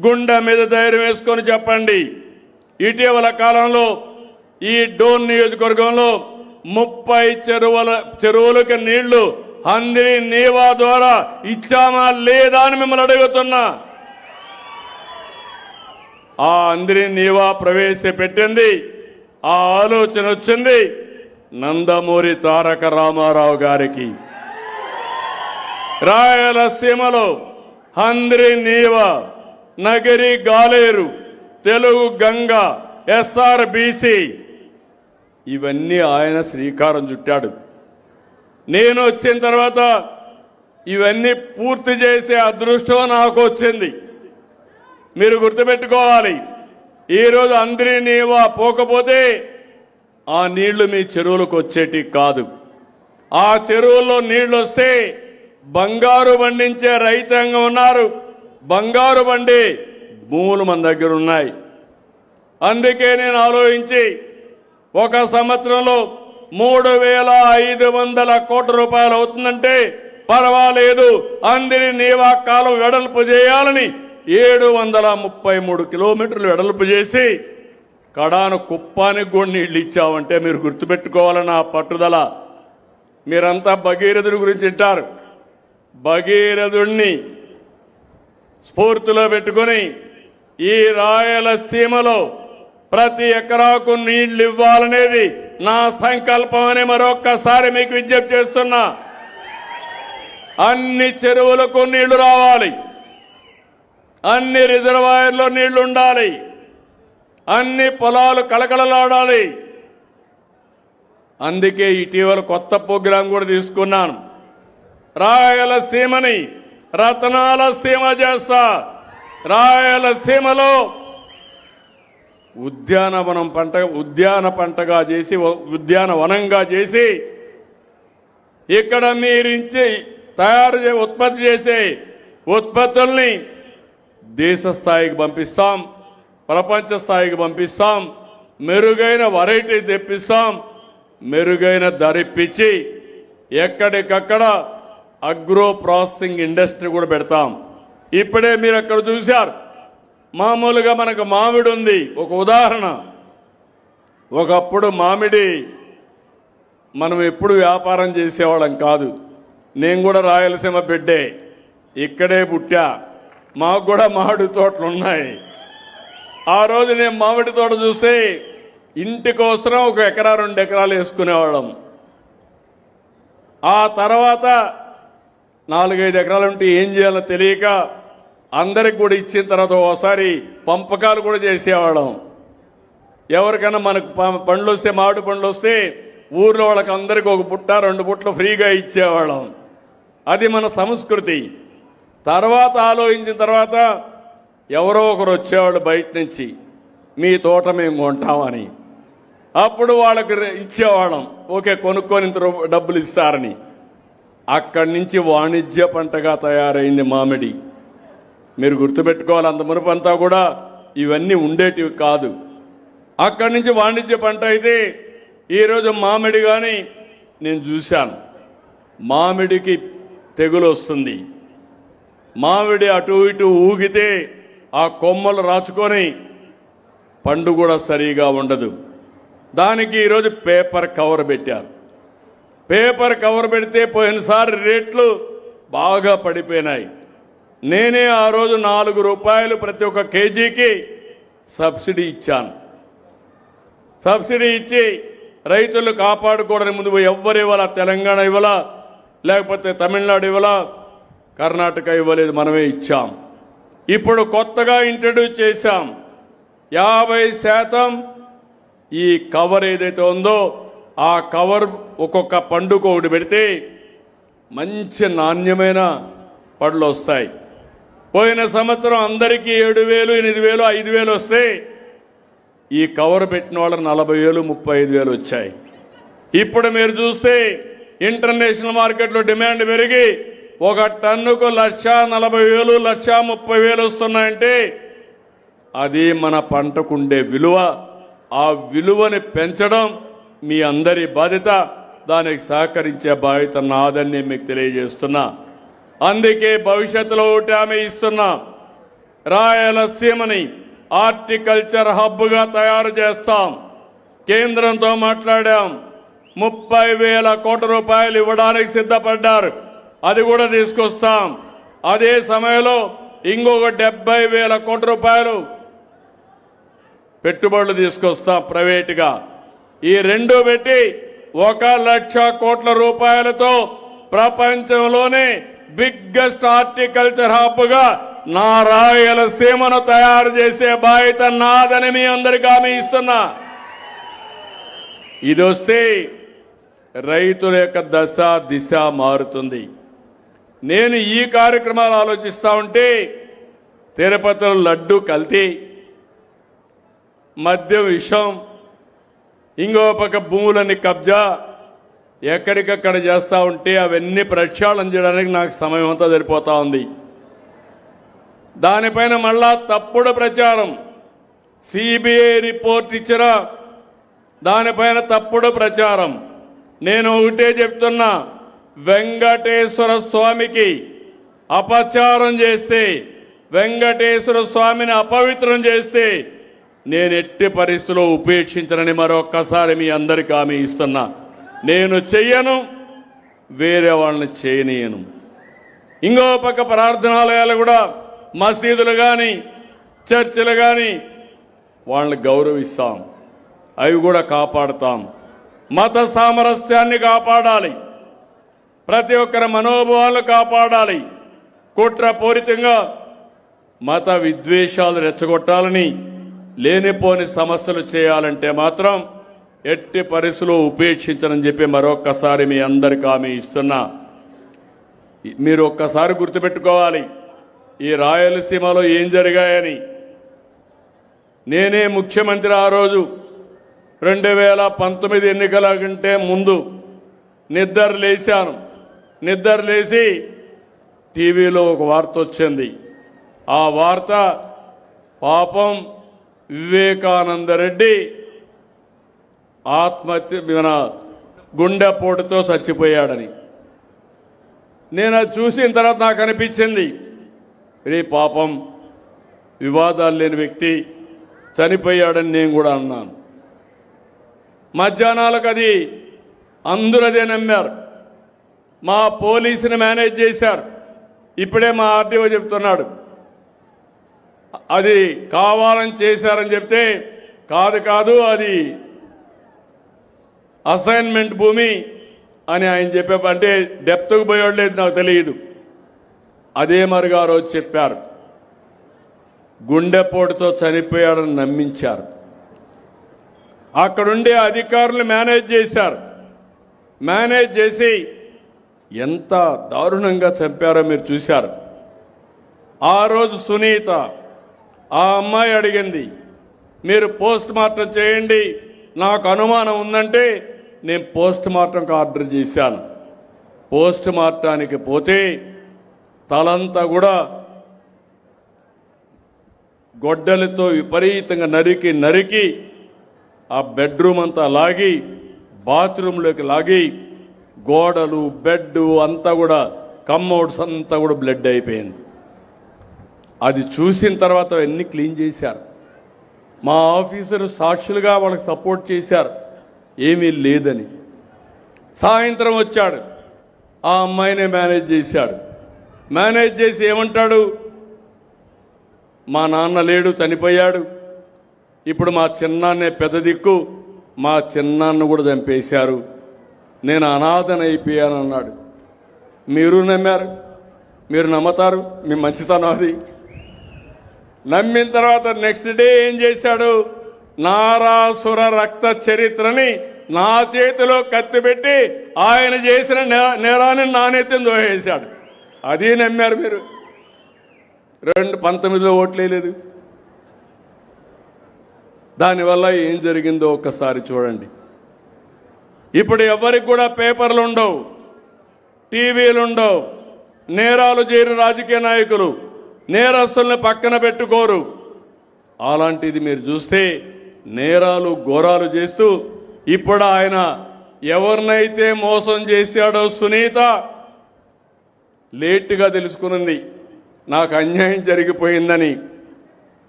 గుండె మీద ధైర్యం వేసుకొని చెప్పండి, ఇటీవల కాలంలో ఈ డోన్ నియోజకవర్గంలో 30 చెరువులకు నీళ్లు హంద్రి నీవా ద్వారా ఇచ్చామా లేదా అని మిమ్మల్ని అడుగుతున్నా. ఆ హంద్రి నీవా ప్రవేశపెట్టింది, ఆ ఆలోచన వచ్చింది నందమూరి తారక రామారావు గారికి. రాయలసీమలో హంద్రి నీవా, నగరి గాలేరు, తెలుగు గంగ, SRBC ఇవన్నీ ఆయన శ్రీకారం చుట్టాడు. నేను వచ్చిన తర్వాత ఇవన్నీ పూర్తి చేసే అదృష్టం నాకు వచ్చింది. మీరు గుర్తుపెట్టుకోవాలి, ఈరోజు హంద్రి నీవా పోకపోతే ఆ నీళ్లు మీ చెరువులకు వచ్చేటి కాదు. ఆ చెరువుల్లో నీళ్లు వస్తే బంగారు పండించే రైతాంగం ఉన్నారు, బంగారు పండే భూములు మన దగ్గర ఉన్నాయి. అందుకే నేను ఆలోచించి ఒక సంవత్సరంలో 3,500 కోట్ల రూపాయలు అవుతుందంటే పర్వాలేదు, హంద్రి నీవా కాలం వెడల్పు చేయాలని 733 కిలోమీటర్లు వెడల్పు చేసి కడాను కుప్పానికి కూడా నీళ్లు ఇచ్చామంటే మీరు గుర్తుపెట్టుకోవాలని ఆ పట్టుదల. మీరంతా భగీరథుడి గురించి వింటారు. భగీరథుడిని స్ఫూర్తిలో పెట్టుకుని ఈ రాయలసీమలో ప్రతి ఎకరాకు నీళ్లు ఇవ్వాలనేది నా సంకల్పం అని మరొక్కసారి మీకు విజ్ఞప్తి చేస్తున్నా. అన్ని చెరువులకు నీళ్లు రావాలి, అన్ని రిజర్వాయర్లో నీళ్లు ఉండాలి, అన్ని పొలాలు కళకళలాడాలి. అందుకే ఇటీవల కొత్త ప్రోగ్రాం కూడా తీసుకున్నాను. రాయలసీమని రతనాల సీమ చేస్తా. రాయలసీమలో ఉద్యానవనంగా చేసి ఇక్కడ మీరించి ఉత్పత్తి చేసే ఉత్పత్తుల్ని దేశ స్థాయికి పంపిస్తాం, ప్రపంచ స్థాయికి పంపిస్తాం, మెరుగైన వెరైటీ తెప్పిస్తాం, మెరుగైన ధర ఇప్పించి ఎక్కడికక్కడ అగ్రో ప్రాసెసింగ్ ఇండస్ట్రీ కూడా పెడతాం. ఇప్పుడే మీరు అక్కడ చూశారు, మామూలుగా మనకు మామిడి ఉంది. ఒక ఉదాహరణ, ఒకప్పుడు మామిడి మనం ఎప్పుడు వ్యాపారం చేసేవాళ్ళం కాదు. నేను కూడా రాయలసీమ బిడ్డే, ఇక్కడే పుట్టా, మాకు కూడా మామిడి తోటలు ఉన్నాయి. ఆ రోజు నేను మామిడి తోట చూస్తే ఇంటికోసం 1 ఎకరా 2 ఎకరాలు వేసుకునేవాళ్ళం. ఆ తర్వాత 4-5 ఎకరాలు ఉంటే ఏం చేయాలో తెలియక అందరికి కూడా ఇచ్చిన తర్వాత ఒకసారి పంపకాలు కూడా చేసేవాళ్ళం. ఎవరికైనా మనకు పండ్లు వస్తే, మామిడి పండ్లు వస్తే ఊర్లో వాళ్ళకి అందరికి 1 పుట్ట 2 పుట్టలు ఫ్రీగా ఇచ్చేవాళ్ళం. అది మన సంస్కృతి. తర్వాత ఆలోచించిన తర్వాత ఎవరో ఒకరు వచ్చేవాళ్ళు బయట నుంచి, మీ తోట మేము కొంటామని. అప్పుడు వాళ్ళకి ఇచ్చేవాళ్ళం, ఓకే కొనుక్కొని ఇంత డబ్బులు ఇస్తారని. అక్కడి నుంచి వాణిజ్య పంటగా తయారైంది మామిడి. మీరు గుర్తుపెట్టుకోవాలి, అంత మునుపంతా కూడా ఇవన్నీ ఉండేటివి కాదు. అక్కడి నుంచి వాణిజ్య పంట అయితే ఈరోజు మామిడి కానీ నేను చూశాను, మామిడికి తెగులు వస్తుంది. మామిడి అటు ఇటు ఊగితే ఆ కొమ్మలు రాచుకొని పండు కూడా సరిగా ఉండదు. దానికి ఈరోజు పేపర్ కవర్ పెట్టారు. పేపర్ కవర్ పెడితే పోయినసారి రేట్లు బాగా పడిపోయినాయి. నేనే ఆ రోజు ₹4 ప్రతి ఒక్క కేజీకి సబ్సిడీ ఇచ్చాను. సబ్సిడీ ఇచ్చి రైతులు కాపాడుకోవడానికి ముందు ఎవ్వరు ఇవ్వాల, తెలంగాణ ఇవ్వాలా, లేకపోతే తమిళనాడు ఇవ్వాలా, కర్ణాటక ఇవ్వలేదు, మనమే ఇచ్చాం. ఇప్పుడు కొత్తగా ఇంట్రడ్యూస్ చేశాం, 50% ఈ కవర్ ఏదైతే ఉందో ఆ కవర్ ఒక్కొక్క పండుగ ఒకటి పెడితే మంచి నాణ్యమైన పళ్ళు వస్తాయి. పోయిన సంవత్సరం అందరికీ 7,000, 8,000, 5,000 వస్తే ఈ కవర్ పెట్టిన వాళ్ళకి 40,000, 35,000 వచ్చాయి. ఇప్పుడు మీరు చూస్తే ఇంటర్నేషనల్ మార్కెట్లో డిమాండ్ పెరిగి 1 టన్నుకు 1,40,000, 1,30,000 వస్తున్నాయంటే అది మన పంటకుండే విలువ. ఆ విలువని పెంచడం మీ అందరి బాధ్యత. దానికి సహకరించే బాధ్యత నాదని మీకు తెలియజేస్తున్నా. అందుకే భవిష్యత్తులో హామీ ఇస్తున్నా, రాయలసీమని హార్టికల్చర్ హబ్గా తయారు చేస్తాం. కేంద్రంతో మాట్లాడాం, 30,000 కోట్ల రూపాయలు ఇవ్వడానికి సిద్ధపడ్డారు, అది కూడా తీసుకొస్తాం. అదే సమయంలో ఇంకొక 70,000 కోట్ల రూపాయలు పెట్టుబడులు తీసుకొస్తాం ప్రైవేటుగా. ఈ రెండు పెట్టి 1,00,000 కోట్ల రూపాయలతో ప్రపంచంలోనే బిగ్గెస్ట్ హార్టికల్చర్ హబ్గా నా రాయలసీమను తయారు చేసే బాధ్యత నాదని మీ అందరికీ హామీ ఇస్తున్నా. ఇది వస్తే రైతుల యొక్క దశ దిశ మారుతుంది. నేను ఈ కార్యక్రమాలు ఆలోచిస్తా ఉంటే తిరుపతిలో లడ్డు కల్తీ, మద్యం విషం, ఇంకో పక్క భూములని కబ్జా ఎక్కడికక్కడ చేస్తా ఉంటే అవన్నీ ప్రక్షాళన చేయడానికి నాకు సమయం అంతా సరిపోతా ఉంది. దానిపైన మళ్ళా తప్పుడు ప్రచారం, సిబిఐ రిపోర్ట్ ఇచ్చిన దానిపైన తప్పుడు ప్రచారం. నేను ఒకటే చెప్తున్నా, వెంకటేశ్వర స్వామికి అపచారం చేస్తే, వెంకటేశ్వర స్వామిని అపవిత్రం చేస్తే నేను ఎట్టి పరిస్థితుల్లో ఉపేక్షించనని మరొక్కసారి మీ అందరికీ హామీ ఇస్తున్నా. నేను చెయ్యను, వేరే వాళ్ళని చేయనీయను. ఇంకో పక్క ప్రార్థనాలయాలు కూడా, మసీదులు కానీ చర్చిలు కానీ వాళ్ళని గౌరవిస్తాం, అవి కూడా కాపాడుతాం. మత సామరస్యాన్ని కాపాడాలి, ప్రతి ఒక్కరి మనోభావాలను కాపాడాలి. కుట్రపూరితంగా మత విద్వేషాలు రెచ్చగొట్టాలని, లేనిపోని సమస్యలు చేయాలంటే మాత్రం ఎట్టి పరిస్థితుల్లో ఉపేక్షించనని చెప్పి మరొక్కసారి మీ అందరికీ హామీ ఇస్తున్నా. మీరు ఒక్కసారి గుర్తుపెట్టుకోవాలి, ఈ రాయలసీమలో ఏం జరిగాయని. నేనే ముఖ్యమంత్రి ఆ రోజు 2019 ఎన్నికల కంటే ముందు నిద్ర లేచి టీవీలో ఒక వార్త వచ్చింది. ఆ వార్త పాపం వివేకానంద రెడ్డి ఆత్మహత్య, మన గుండెపోటుతో చచ్చిపోయాడని. నేను అది చూసిన తర్వాత నాకు అనిపించింది, రే పాపం వివాదాలు లేని వ్యక్తి చనిపోయాడని నేను కూడా అన్నాను. మధ్యాహ్నాలకు అది అందరూ అదే నమ్మారు. మా పోలీసుని మేనేజ్ చేశారు. ఇప్పుడే మా ఆర్డీఓ చెప్తున్నాడు అది కావాలని చేశారని చెప్తే, కాదు అది అసైన్మెంట్ భూమి అని ఆయన చెప్పే, అంటే డెప్త్కు పోయాడు లేదు నాకు తెలియదు. అదే మరిగా ఆ రోజు చెప్పారు. గుండెపోటుతో చనిపోయాడని నమ్మించారు. అక్కడుండే అధికారులు మేనేజ్ చేశారు. మేనేజ్ చేసి ఎంత దారుణంగా చంపారో మీరు చూశారు. ఆ రోజు సునీత ఆ అమ్మాయి అడిగింది, మీరు పోస్ట్ మార్టం చేయండి, నాకు అనుమానం ఉందంటే నేను పోస్ట్ మార్టంకి ఆర్డర్ చేశాను. పోస్ట్ మార్టానికి పోతే తలంతా కూడా గొడ్డలతో విపరీతంగా నరికి ఆ బెడ్రూమ్ అంతా లాగి బాత్రూంలోకి లాగి గోడలు బెడ్ అంతా కూడా కమ్మౌడ్స్ అంతా కూడా బ్లడ్ అయిపోయింది. అది చూసిన తర్వాత అవన్నీ క్లీన్ చేశారు. మా ఆఫీసరు సాక్షులుగా వాళ్ళకి సపోర్ట్ చేశారు ఏమీ లేదని. సాయంత్రం వచ్చాడు, ఆ అమ్మాయినే మేనేజ్ చేశాడు. మేనేజ్ చేసి ఏమంటాడు, మా నాన్న లేడు, చనిపోయాడు, ఇప్పుడు మా చిన్నాన్నే పెద్ద దిక్కు, మా చిన్నాన్న కూడా చంపేశారు, నేను అనాథనైపోయాను అన్నాడు. మీరు నమ్మారు, మీరు నమ్ముతారు, మీ మంచితనం అది. నమ్మిన తర్వాత నెక్స్ట్ డే ఏం చేశాడు, నారాసుర రక్త చరిత్రని నా చేతిలో కత్తిపెట్టి ఆయన చేసిన నేరాన్ని నాణ్యతను దోహేశాడు. అది నమ్మారు మీరు. 2019లో ఓట్లేదు. దానివల్ల ఏం జరిగిందో ఒక్కసారి చూడండి. ఇప్పుడు ఎవరికి కూడా పేపర్లు ఉండవు, టీవీలు ఉండవు, నేరాలు చేయరు రాజకీయ నాయకులు, నేరస్తుల్ని పక్కన పెట్టుకోరు. అలాంటిది మీరు చూస్తే నేరాలు ఘోరాలు చేస్తూ ఇప్పుడు ఆయన ఎవరినైతే మోసం చేశాడో సునీత లేటుగా తెలుసుకున్నది నాకు అన్యాయం జరిగిపోయిందని.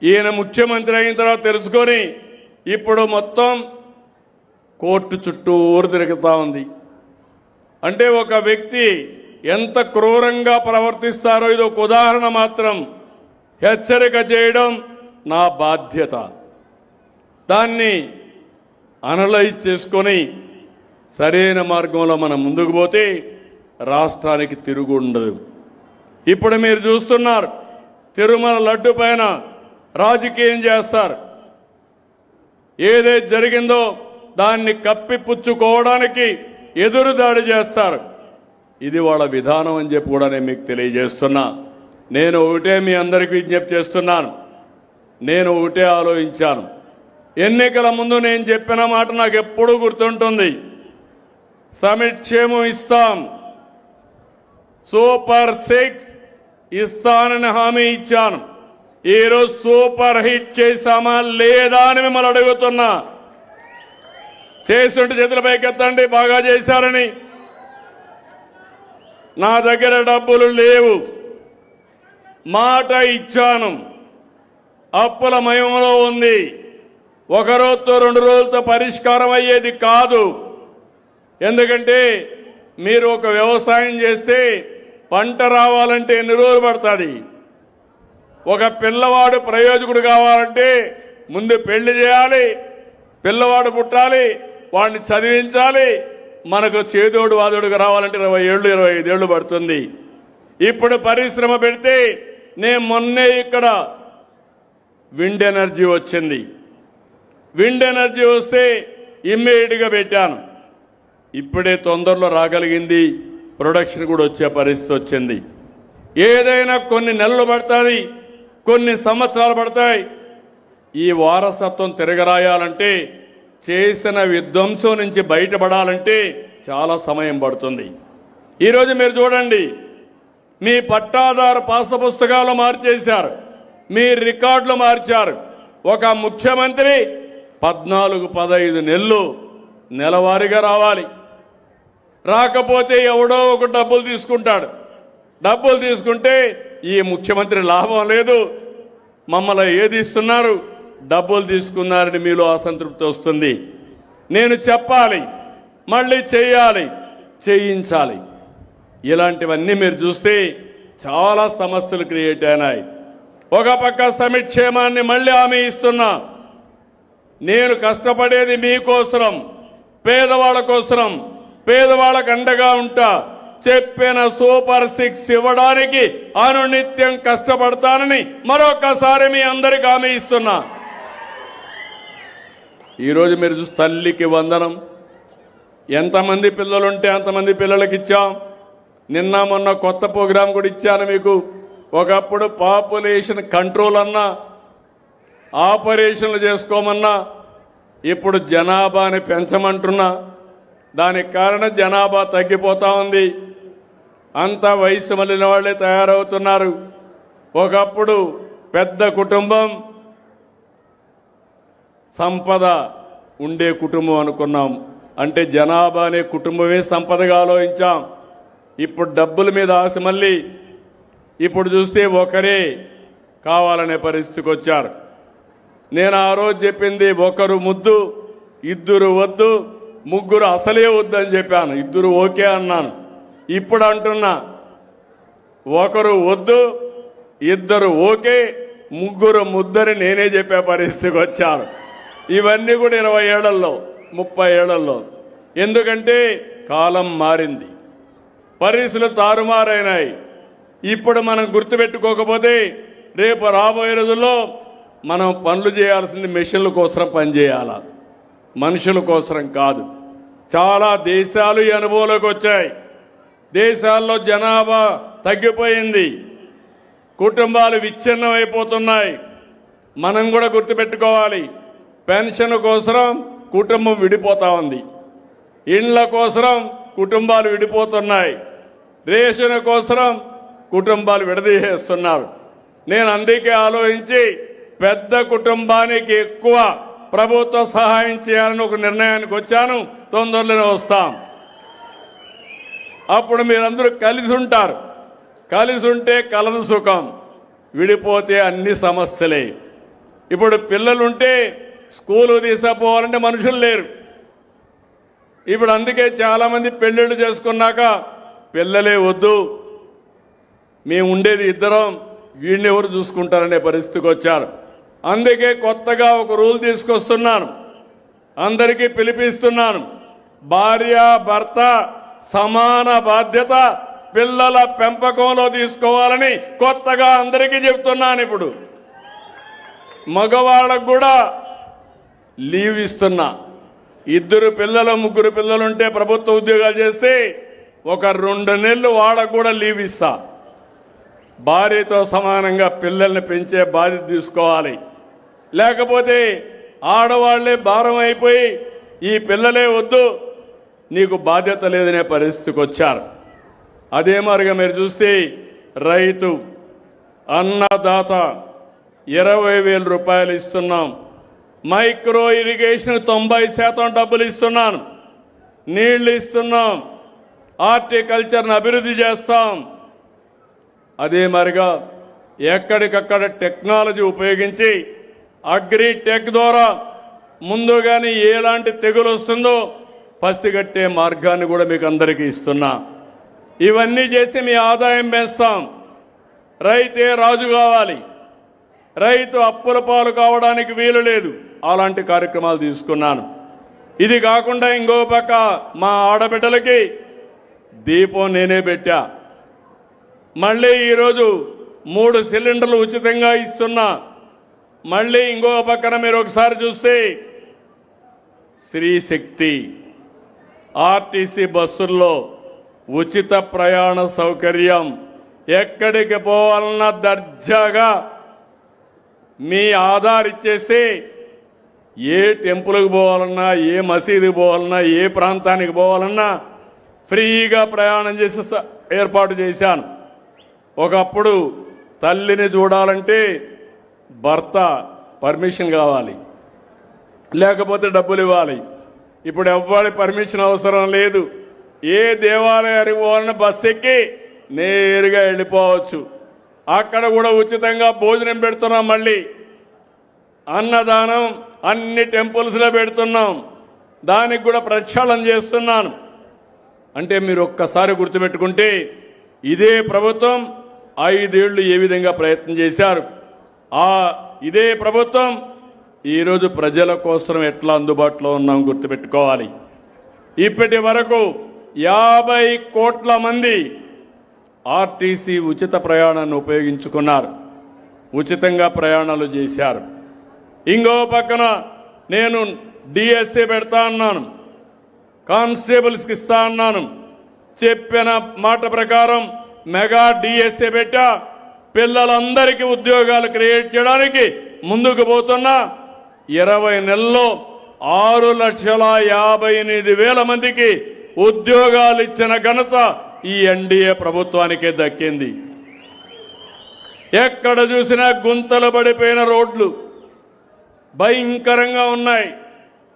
ఈయన ముఖ్యమంత్రి అయిన తర్వాత తెలుసుకొని ఇప్పుడు మొత్తం కోర్టు చుట్టూరు తిరుగుతూ ఉంది. అంటే ఒక వ్యక్తి ఎంత క్రూరంగా ప్రవర్తిస్తారో ఇది ఒక ఉదాహరణ మాత్రం. హెచ్చరిక చేయడం నా బాధ్యత. దాన్ని అనలైజ్ చేసుకొని సరైన మార్గంలో మనం ముందుకు పోతే రాష్ట్రానికి తిరుగు ఉండదు. ఇప్పుడు మీరు చూస్తున్నారు, తిరుమల లడ్డు పైన రాజకీయం చేస్తారు. ఏదైతే జరిగిందో దాన్ని కప్పిపుచ్చుకోవడానికి ఎదురుదాడి చేస్తారు. ఇది వాళ్ళ విధానం అని చెప్పి కూడా నేను మీకు తెలియజేస్తున్నా. నేను ఒకటే మీ అందరికీ విజ్ఞప్తి చేస్తున్నాను. నేను ఒకటే ఆలోచించాను. ఎన్నికల ముందు నేను చెప్పిన మాట నాకు ఎప్పుడూ గుర్తుంటుంది. సంక్షేమం ఇస్తాం, సూపర్ 6 ఇస్తానని హామీ ఇచ్చాను. ఈరోజు సూపర్ హిట్ చేశామా లేదా అని మిమ్మల్ని అడుగుతున్నా. చేస్తుంటే చేతుల పైకెత్తండి బాగా చేశారని. నా దగ్గర డబ్బులు లేవు, మాట ఇచ్చాను, అప్పుల మయంలో ఉంది. ఒక రోజుతో 2 రోజులతో పరిష్కారం అయ్యేది కాదు. ఎందుకంటే మీరు ఒక వ్యవసాయం చేస్తే పంట రావాలంటే ఎన్ని రోజులు పడుతుంది? ఒక పిల్లవాడు ప్రయోజకుడు కావాలంటే ముందు పెళ్లి చేయాలి, పిల్లవాడు పుట్టాలి, వాడిని చదివించాలి. మనకు చేదోడు వాదోడుగా రావాలంటే 20 ఏళ్ళు 25 ఏళ్ళు పడుతుంది. ఇప్పుడు పరిశ్రమ పెడితే నేను మొన్నే ఇక్కడ విండ్ ఎనర్జీ వచ్చింది. విండ్ ఎనర్జీ వస్తే ఇమ్మీడియట్గా పెట్టాను. ఇప్పుడే తొందరలో రాగలిగింది, ప్రొడక్షన్ కూడా వచ్చే పరిస్థితి వచ్చింది. ఏదైనా కొన్ని నెలలు పడుతుంది, కొన్ని సంవత్సరాలు పడతాయి. ఈ వారసత్వం తిరగరాయాలంటే, చేసిన విధ్వంసం నుంచి బయటపడాలంటే చాలా సమయం పడుతుంది. ఈరోజు మీరు చూడండి, మీ పట్టాదారు పాస్ పుస్తకాలు మార్చేశారు, మీ రికార్డులు మార్చారు. ఒక ముఖ్యమంత్రి 14-15 నెలలు నెలవారీగా రావాలి, రాకపోతే ఎవడో ఒక డబ్బులు తీసుకుంటాడు. డబ్బులు తీసుకుంటే ఈ ముఖ్యమంత్రి లాభం లేదు, మమ్మల్ని ఏది ఇస్తున్నారు, డబ్బులు తీసుకున్నారని మీలో అసంతృప్తి వస్తుంది. నేను చెప్పాలి, మళ్ళీ చేయాలి, చేయించాలి. ఇలాంటివన్నీ మీరు చూస్తే చాలా సమస్యలు క్రియేట్ అయినాయి. ఒక పక్క సంక్షేమాన్ని మళ్ళీ హామీ ఇస్తున్నా. నేను కష్టపడేది మీకోసరం, పేదవాళ్ళ కోసరం, పేదవాళ్ళకు అండగా ఉంటా. చెప్పిన సూపర్ 6 ఇవ్వడానికి అనునిత్యం కష్టపడతానని మరొకసారి మీ అందరికీ హామీ ఇస్తున్నా. ఈరోజు మీరు చూసి తల్లికి వందనం, ఎంతమంది పిల్లలుంటే అంతమంది పిల్లలకి ఇచ్చాం. నిన్న మొన్న కొత్త ప్రోగ్రాం కూడా ఇచ్చాను మీకు. ఒకప్పుడు పాపులేషన్ కంట్రోల్ అన్నా, ఆపరేషన్లు చేసుకోమన్నా, ఇప్పుడు జనాభాని పెంచమంటున్నా. దానికి కారణం జనాభా తగ్గిపోతా ఉంది. అంత వయసు మళ్ళిన వాళ్ళే తయారవుతున్నారు. ఒకప్పుడు పెద్ద కుటుంబం, సంపద ఉండే కుటుంబం అనుకున్నాం. అంటే జనాభా అనే కుటుంబమే సంపదగా ఆలోచించాం. ఇప్పుడు డబ్బుల మీద ఆశ మళ్ళీ ఇప్పుడు చూస్తే ఒకరే కావాలనే పరిస్థితికి వచ్చారు. నేను ఆ రోజు చెప్పింది ఒకరు ముద్దు, ఇద్దరు వద్దు, ముగ్గురు అసలే వద్దని చెప్పాను. ఇద్దరు ఓకే అన్నాను. ఇప్పుడు అంటున్నా ఒకరు వద్దు, ఇద్దరు ఓకే, ముగ్గురు ముద్దని నేనే చెప్పే పరిస్థితికి వచ్చాను. ఇవన్నీ కూడా 20 ఏళ్లలో 30 ఏళ్లలో. ఎందుకంటే కాలం మారింది, పరిస్థితులు తారుమారైనాయి. ఇప్పుడు మనం గుర్తుపెట్టుకోకపోతే రేపు రాబోయే రోజుల్లో మనం పనులు చేయాల్సింది మెషిన్ల కోసం పనిచేయాలా, మనుషుల కోసం కాదు. చాలా దేశాలు ఈ అనుభవంలోకి వచ్చాయి. దేశాల్లో జనాభా తగ్గిపోయింది, కుటుంబాలు విచ్ఛిన్నం అయిపోతున్నాయి. మనం కూడా గుర్తుపెట్టుకోవాలి, పెన్షన్ కోసం కుటుంబం విడిపోతా ఉంది, ఇండ్ల కోసం కుటుంబాలు విడిపోతున్నాయి, రేషన్ కోసం కుటుంబాలు విడదీసేస్తున్నారు. నేను అందుకే ఆలోచించి పెద్ద కుటుంబానికి ఎక్కువ ప్రభుత్వ సహాయం చేయాలని ఒక నిర్ణయానికి వచ్చాను. తొందరలోనే వస్తాం. అప్పుడు మీరందరూ కలిసి ఉంటారు. కలిసి ఉంటే కలదు సుఖం, విడిపోతే అన్ని సమస్యలే. ఇప్పుడు పిల్లలుంటే స్కూలు తీసుకుపోవాలంటే మనుషులు లేరు. ఇప్పుడు అందుకే చాలామంది పెళ్ళిళ్ళు చేసుకున్నాక పిల్లలే వద్దు, మేము ఉండేది ఇద్దరం, వీడిని ఎవరు చూసుకుంటారనే పరిస్థితికి వచ్చారు. అందుకే కొత్తగా ఒక రూల్ తీసుకొస్తున్నాను, అందరికీ పిలిపిస్తున్నాను. భార్య భర్త సమాన బాధ్యత పిల్లల పెంపకంలో తీసుకోవాలని కొత్తగా అందరికీ చెప్తున్నాను. ఇప్పుడు మగవాళ్ళకు కూడా లీవ్ ఇస్తున్నా. ఇద్దరు పిల్లలు ముగ్గురు పిల్లలుంటే ప్రభుత్వ ఉద్యోగాలు చేస్తే ఒక 2 నెలలు వాళ్ళకు కూడా లీవ్ ఇస్తా. భార్యతో సమానంగా పిల్లల్ని పెంచే బాధ్యత తీసుకోవాలి. లేకపోతే ఆడవాళ్లే భారం అయిపోయి ఈ పిల్లలే వద్దు, నీకు బాధ్యత లేదనే పరిస్థితికి వచ్చారు. అదే మరిగా మీరు చూస్తే రైతు అన్నదాత 20,000 రూపాయలు ఇస్తున్నాం. మైక్రో ఇరిగేషన్ 90% డబ్బులు ఇస్తున్నాను. నీళ్లు ఇస్తున్నాం. హార్టికల్చర్ను అభివృద్ధి చేస్తాం. అదే మరిగా ఎక్కడికక్కడ టెక్నాలజీ ఉపయోగించి అగ్రిటెక్ ద్వారా ముందుగానే ఎలాంటి తెగులు వస్తుందో పసిగట్టే మార్గాన్ని కూడా మీకు అందరికీ ఇస్తున్నా. ఇవన్నీ చేసి మీ ఆదాయం పెంచుతాం. రైతే రాజు కావాలి, రైతు అప్పుల పాలు కావడానికి వీలు లేదు. అలాంటి కార్యక్రమాలు తీసుకున్నాను. ఇది కాకుండా ఇంకో పక్క మా ఆడబిడ్డలకి దీపం నేనే పెట్టా. మళ్ళీ ఈరోజు 3 సిలిండర్లు ఉచితంగా ఇస్తున్నా. మళ్ళీ ఇంకో పక్కన మీరు ఒకసారి చూస్తే శ్రీశక్తి ఆర్టీసీ బస్సుల్లో ఉచిత ప్రయాణ సౌకర్యం. ఎక్కడికి పోవాలన్నా దర్జాగా మీ ఆధార్ ఇచ్చేసి ఏ టెంపుల్కి పోవాలన్నా, ఏ మసీదుకి పోవాలన్నా, ఏ ప్రాంతానికి పోవాలన్నా ఫ్రీగా ప్రయాణం చేసి ఏర్పాటు చేశాను. ఒకప్పుడు తల్లిని చూడాలంటే భర్త పర్మిషన్ కావాలి, లేకపోతే డబ్బులు ఇవ్వాలి. ఇప్పుడు ఎవ్వరి పర్మిషన్ అవసరం లేదు. ఏ దేవాలయానికి పోవాలన్నా బస్సు ఎక్కి నేరుగా వెళ్ళిపోవచ్చు. అక్కడ కూడా ఉచితంగా భోజనం పెడుతున్నాం. మళ్ళీ అన్నదానం అన్ని టెంపుల్స్లో పెడుతున్నాం. దానికి కూడా ప్రక్షాళన చేస్తున్నాను. అంటే మీరు ఒక్కసారి గుర్తుపెట్టుకుంటే ఇదే ప్రభుత్వం 5 ఏళ్లు ఏ విధంగా ప్రయత్నం చేశారు, ఇదే ప్రభుత్వం ఈరోజు ప్రజల కోసం ఎట్లా అందుబాటులో ఉన్నాం గుర్తుపెట్టుకోవాలి. ఇప్పటి వరకు 50 కోట్ల మంది ఆర్టీసీ ఉచిత ప్రయాణాన్ని ఉపయోగించుకున్నారు, ఉచితంగా ప్రయాణాలు చేశారు. ఇంకో పక్కన నేను డిఎస్సీ పెడతా అన్నాను, కానిస్టేబుల్స్కి ఇస్తా అన్నాను. చెప్పిన మాట ప్రకారం మెగా డిఎస్సీ పెట్టా. పిల్లలందరికీ ఉద్యోగాలు క్రియేట్ చేయడానికి ముందుకు పోతున్నా. 20 నెలల్లో 6,58,000 మందికి ఉద్యోగాలు ఇచ్చిన ఘనత ఈ ఎన్డీఏ ప్రభుత్వానికే దక్కింది. ఎక్కడ చూసినా గుంతలు పడిపోయిన రోడ్లు భయంకరంగా ఉన్నాయి.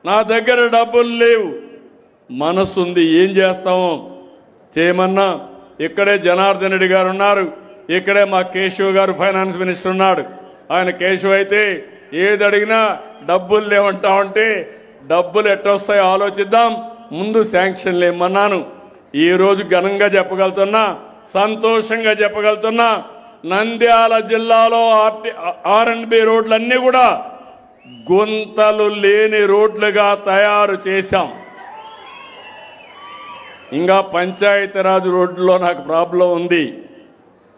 నా దగ్గర డబ్బులు లేవు, మనసుంది, ఏం చేస్తామో చేయమన్నా. ఇక్కడే జనార్దన్ రెడ్డి గారు ఉన్నారు, ఇక్కడే మా కేశవ్ గారు ఫైనాన్స్ మినిస్టర్ ఉన్నాడు. ఆయన కేశవ్ అయితే ఏది అడిగినా డబ్బులు లేవంటా ఉంటే డబ్బులు ఎట్టొస్తాయో ఆలోచిద్దాం, ముందు శాంక్షన్లు ఇమ్మన్నాను. ఈరోజు ఘనంగా చెప్పగలుగుతున్నా, సంతోషంగా చెప్పగలుగుతున్నా, నంద్యాల జిల్లాలో ఆర్ఎండ్బి రోడ్లన్నీ కూడా గుంతలు లేని రోడ్లుగా తయారు చేశాం. ఇంకా పంచాయతీరాజ్ రోడ్లో నాకు ప్రాబ్లం ఉంది.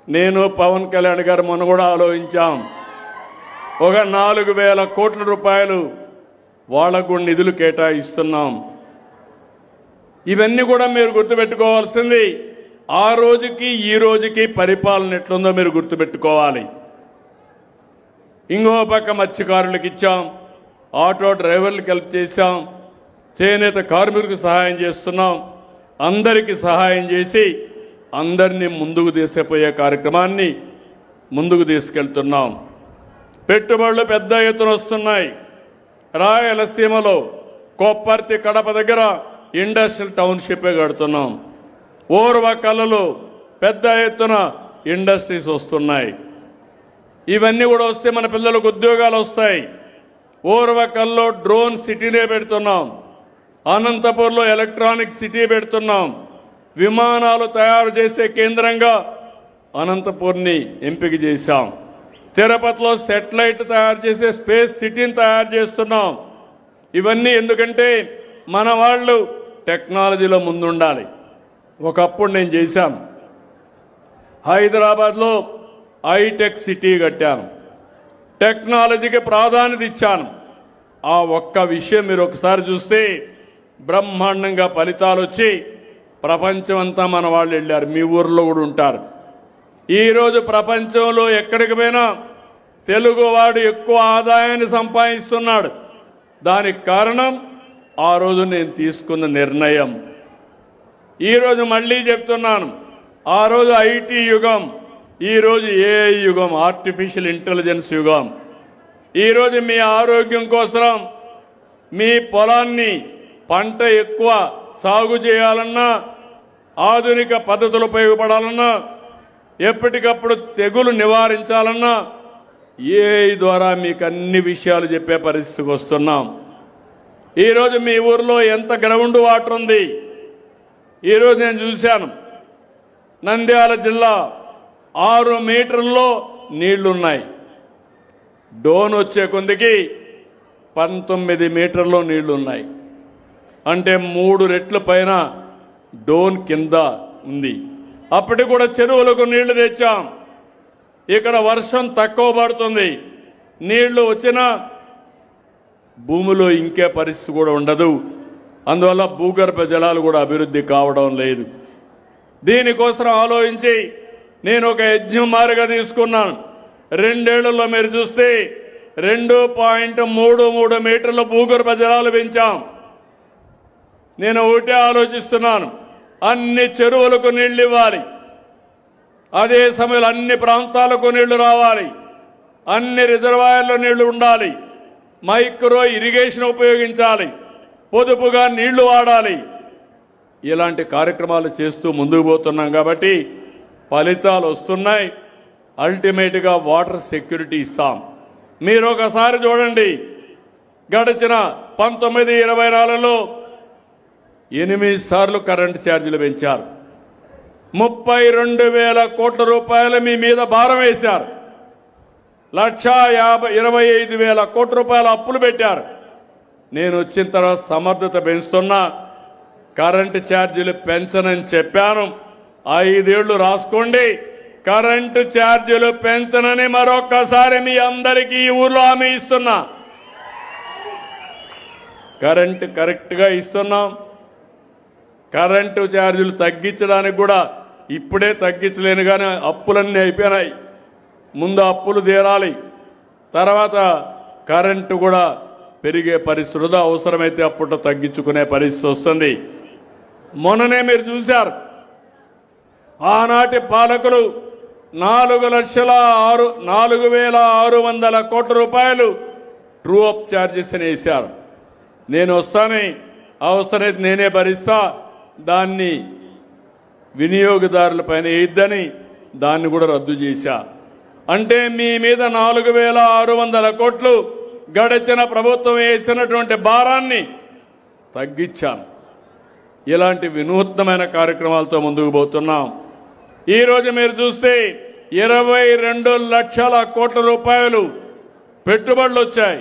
నేను పవన్ కళ్యాణ్ గారు మొన్న కూడా ఆలోచించాం. ఒక 4,000 కోట్ల రూపాయలు వాళ్లకు నిధులు కేటాయిస్తున్నాం. ఇవన్నీ కూడా మీరు గుర్తుపెట్టుకోవాల్సింది. ఆ రోజుకి ఈ రోజుకి పరిపాలన ఎట్లుందో మీరు గుర్తుపెట్టుకోవాలి. ఇంకో పక్క మత్స్యకారులకు ఇచ్చాం, ఆటో డ్రైవర్లకు హెల్ప్ చేశాం, చేనేత కార్మికులకు సహాయం చేస్తున్నాం. అందరికీ సహాయం చేసి అందరినీ ముందుకు తీసుకుపోయే కార్యక్రమాన్ని ముందుకు తీసుకెళ్తున్నాం. పెట్టుబడులు పెద్ద ఎత్తున వస్తున్నాయి. రాయలసీమలో కొప్పర్తి కడప దగ్గర ఇండస్ట్రియల్ టౌన్షిప్ కడుతున్నాం. ఓర్వకల్లులో పెద్ద ఎత్తున ఇండస్ట్రీస్ వస్తున్నాయి. ఇవన్నీ కూడా వస్తే మన పిల్లలకు ఉద్యోగాలు వస్తాయి. ఓర్వకల్లో డ్రోన్ సిటీనే పెడుతున్నాం. అనంతపూర్లో ఎలక్ట్రానిక్ సిటీ పెడుతున్నాం. విమానాలు తయారు చేసే కేంద్రంగా అనంతపూర్ని ఎంపిక చేశాం. తిరుపతిలో సెటిలైట్ తయారు చేసే స్పేస్ సిటీని తయారు చేస్తున్నాం. ఇవన్నీ ఎందుకంటే మన వాళ్ళు టెక్నాలజీలో ముందుండాలి. ఒకప్పుడు నేను చేశాను, హైదరాబాద్లో హైటెక్ సిటీ కట్టాను, టెక్నాలజీకి ప్రాధాన్యత ఇచ్చాను. ఆ ఒక్క విషయం మీరు ఒకసారి చూస్తే బ్రహ్మాండంగా ఫలితాలు వచ్చి ప్రపంచం అంతా మన వాళ్ళు వెళ్ళారు. మీ ఊర్లో కూడా ఉంటారు. ఈరోజు ప్రపంచంలో ఎక్కడికి పోయినా తెలుగువాడు ఎక్కువ ఆదాయాన్ని సంపాదిస్తున్నాడు. దానికి కారణం ఆ రోజు నేను తీసుకున్న నిర్ణయం. ఈరోజు మళ్ళీ చెప్తున్నాను, ఆ రోజు ఐటీ యుగం, ఈరోజు ఏఐ యుగం, ఆర్టిఫిషియల్ ఇంటెలిజెన్స్ యుగం. ఈరోజు మీ ఆరోగ్యం కోసం మీ పొలాన్ని పంట ఎక్కువ సాగు చేయాలన్నా, ఆధునిక పద్ధతులు ఉపయోగపడాలన్నా, ఎప్పటికప్పుడు తెగులు నివారించాలన్నా ఏఐ ద్వారా మీకు అన్ని విషయాలు చెప్పే పరిస్థితికి వస్తున్నాం. ఈరోజు మీ ఊర్లో ఎంత గ్రౌండ్ వాటర్ ఉంది. ఈరోజు నేను చూశాను, నంద్యాల జిల్లా 6 మీటర్లలో నీళ్లున్నాయి. డోన్ వచ్చే కొందికి 19 మీటర్లో నీళ్లున్నాయి. అంటే 3 రెట్ల పైన డోన్ కింద ఉంది. అప్పటికి కూడా చెరువులకు నీళ్లు తెచ్చాం. ఇక్కడ వర్షం తక్కువ పడుతుంది, నీళ్లు వచ్చినా భూమిలో ఇంకే పరిస్థితి కూడా ఉండదు. అందువల్ల భూగర్భ జలాలు కూడా అభివృద్ధి కావడం లేదు. దీనికోసం ఆలోచించి నేను ఒక యజ్ఞం మారుగా తీసుకున్నాను. 2 ఏళ్లలో మీరు చూస్తే 2.33 మీటర్ల భూగర్భ జలాలు పెంచాం. నేను ఒకటే ఆలోచిస్తున్నాను, అన్ని చెరువులకు నీళ్లు ఇవ్వాలి, అదే సమయంలో అన్ని ప్రాంతాలకు నీళ్లు రావాలి, అన్ని రిజర్వాయర్లో నీళ్లు ఉండాలి, మైక్రో ఇరిగేషన్ ఉపయోగించాలి, పొదుపుగా నీళ్లు వాడాలి. ఇలాంటి కార్యక్రమాలు చేస్తూ ముందుకు పోతున్నాం కాబట్టి ఫలితాలు వస్తున్నాయి. అల్టిమేట్గా వాటర్ సెక్యూరిటీ ఇస్తాం. మీరు ఒకసారి చూడండి, గడిచిన 19-24లో 8 సార్లు కరెంటు ఛార్జీలు పెంచారు. 32,000 కోట్ల రూపాయలు మీ మీద భారం వేశారు. 1,25,000 కోట్ల రూపాయల అప్పులు పెట్టారు. నేను వచ్చిన తర్వాత సమర్థత పెంచుతున్నా, కరెంటు ఛార్జీలు పెంచనని చెప్పాను. 5 ఏళ్లు రాసుకోండి, కరెంటు ఛార్జీలు పెంచనని మరొక్కసారి మీ అందరికీ ఈ ఊర్లో హామీ ఇస్తున్నా. కరెంటు కరెక్ట్గా ఇస్తున్నాం. కరెంటు ఛార్జీలు తగ్గించడానికి కూడా ఇప్పుడే తగ్గించలేను, కానీ అప్పులన్నీ అయిపోయినాయి. ముందు అప్పులు తీరాలి, తర్వాత కరెంటు కూడా పెరిగే పరిస్థితులు, అవసరమైతే అప్పుడు తగ్గించుకునే పరిస్థితి వస్తుంది. మొన్ననే మీరు చూశారు, ఆనాటి పాలకులు 4,600,000 కోట్ల రూపాయలు ట్రూ అప్ ఛార్జెస్ అని వేశారు. నేను వస్తానే అవసరమైతే నేనే భరిస్తా, దాన్ని వినియోగదారులపైన వేయద్దని దాన్ని కూడా రద్దు చేశా. అంటే మీ మీద 4,600 కోట్లు గడిచిన ప్రభుత్వం వేసినటువంటి భారాన్ని తగ్గించాం. ఇలాంటి వినూత్నమైన కార్యక్రమాలతో ముందుకు పోతున్నాం. ఈరోజు మీరు చూస్తే 22 లక్షల కోట్ల రూపాయలు పెట్టుబడులు వచ్చాయి.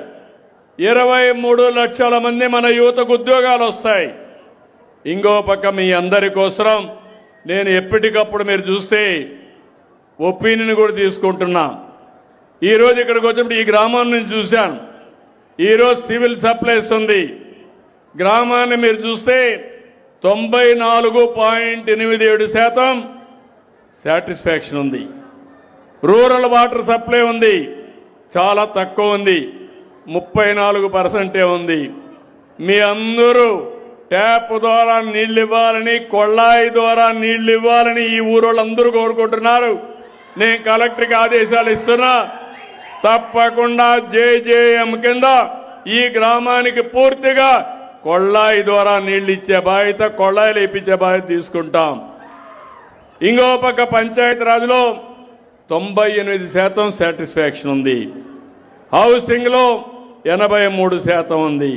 23 లక్షల మంది మన యువతకు ఉద్యోగాలు వస్తాయి. ఇంకో పక్క మీ అందరి కోసం నేను ఎప్పటికప్పుడు మీరు చూస్తే ఒపీనియన్ కూడా తీసుకుంటున్నా. ఈరోజు ఇక్కడికి వచ్చినప్పుడు ఈ గ్రామాన్ని నేను చూశాను. ఈరోజు సివిల్ సప్లైస్ ఉంది. గ్రామాన్ని మీరు చూస్తే 94.87% సాటిస్ఫాక్షన్ ఉంది. రూరల్ వాటర్ సప్లై ఉంది, చాలా తక్కువ ఉంది, 34% ఉంది. మీ అందరూ ట్యాప్ ద్వారా నీళ్లు ఇవ్వాలని, కొళ్ళాయి ద్వారా నీళ్లు ఇవ్వాలని ఈ ఊరోళ్ళందరూ కోరుకుంటున్నారు. నేను కలెక్టర్కి ఆదేశాలు ఇస్తున్నా, తప్పకుండా జేజేఎం కింద ఈ గ్రామానికి పూర్తిగా కొళ్ళాయి ద్వారా నీళ్లు ఇచ్చే బాధ్యత, కొళ్ళాయిలు ఇప్పించే బాధ్యత తీసుకుంటాం. ఇంకో పక్క పంచాయతీ రాజ్లో 98% సాటిస్ఫాక్షన్ ఉంది. హౌసింగ్లో 83% ఉంది.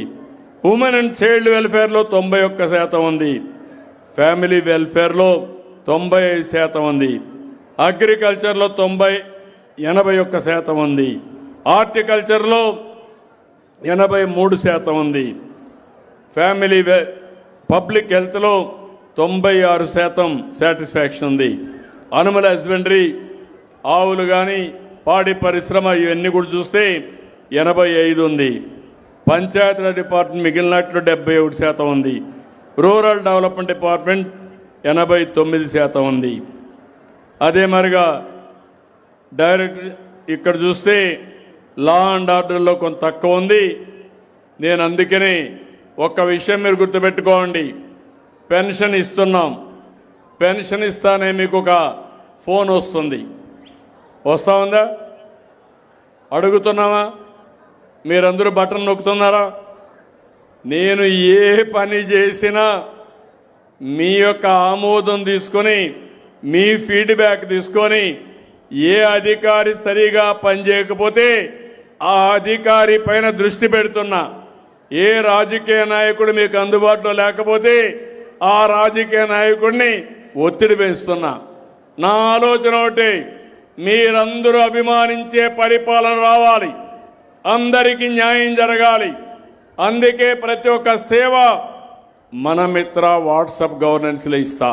ఉమెన్ అండ్ చైల్డ్ వెల్ఫేర్లో 91% ఉంది. ఫ్యామిలీ వెల్ఫేర్లో 95% ఉంది. అగ్రికల్చర్లో 81% ఉంది. హార్టికల్చర్లో 83% ఉంది. ఫ్యామిలీ పబ్లిక్ హెల్త్లో 96% సాటిస్ఫాక్షన్ ఉంది. అనిమల్ హస్బెండరీ, ఆవులు కానీ పాడి పరిశ్రమ ఇవన్నీ కూడా చూస్తే 85 ఉంది. పంచాయతీరాజ్ డిపార్ట్మెంట్ మిగిలినట్లు 77% ఉంది. రూరల్ డెవలప్మెంట్ డిపార్ట్మెంట్ 89% ఉంది. అదే మరిగా డైరెక్ట్ ఇక్కడ చూస్తే లా అండ్ ఆర్డర్లో కొంత తక్కువ ఉంది. నేను అందుకని ఒక్క విషయం మీరు గుర్తుపెట్టుకోండి, పెన్షన్ ఇస్తున్నాం. పెన్షన్ ఇస్తానే మీకు ఒక ఫోన్ వస్తుంది, వస్తా ఉందా? అడుగుతున్నామా? మీరందరూ బటన్ నొక్కుతున్నారా? నేను ఏ పని చేసినా మీ యొక్క ఆమోదం తీసుకొని, మీ ఫీడ్బ్యాక్ తీసుకొని, ఏ అధికారి సరిగా పనిచేయకపోతే ఆ అధికారి పైన దృష్టి పెడుతున్నా. ఏ రాజకీయ నాయకుడు మీకు అందుబాటులో లేకపోతే ఆ రాజకీయ నాయకుడిని ఒత్తిడి పెంచుతున్నా. నా ఆలోచన ఒకటి, మీరందరూ అభిమానించే పరిపాలన రావాలి, అందరికీ న్యాయం జరగాలి. అందుకే ప్రతి ఒక్క సేవ మన మిత్ర వాట్సాప్ గవర్నెన్స్లో ఇస్తా.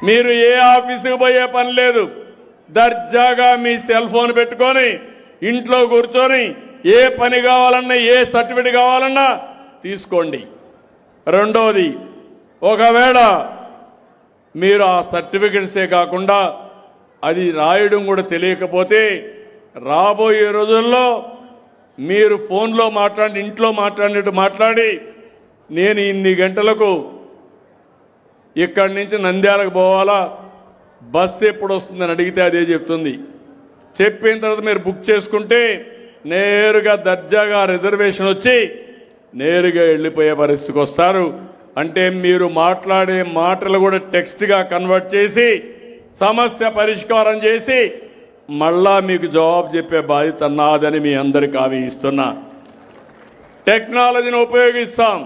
మీరు ఏ ఆఫీసుకు పోయే పని లేదు, దర్జాగా మీ సెల్ ఫోన్ పెట్టుకొని ఇంట్లో కూర్చొని ఏ పని కావాలన్నా, ఏ సర్టిఫికేట్ కావాలన్నా తీసుకోండి. రెండోది, ఒకవేళ మీరు ఆ సర్టిఫికెట్సే కాకుండా అది రాయడం కూడా తెలియకపోతే రాబోయే రోజుల్లో మీరు ఫోన్లో మాట్లాడి, ఇంట్లో మాట్లాడినట్టు మాట్లాడి, నేను ఇన్ని గంటలకు ఇక్కడి నుంచి నంద్యాలకు పోవాలా, బస్సు ఎప్పుడు వస్తుందని అడిగితే అదే చెప్తుంది. చెప్పిన తర్వాత మీరు బుక్ చేసుకుంటే నేరుగా దర్జాగా రిజర్వేషన్ వచ్చి నేరుగా వెళ్ళిపోయే పరిస్థితికి వస్తారు. అంటే మీరు మాట్లాడే మాటలు కూడా టెక్స్ట్గా కన్వర్ట్ చేసి సమస్య పరిష్కారం చేసి మళ్ళా మీకు జవాబు చెప్పే బాధ్యత నాదని మీ అందరికీ హామీ ఇస్తున్నా. టెక్నాలజీని ఉపయోగిస్తాం,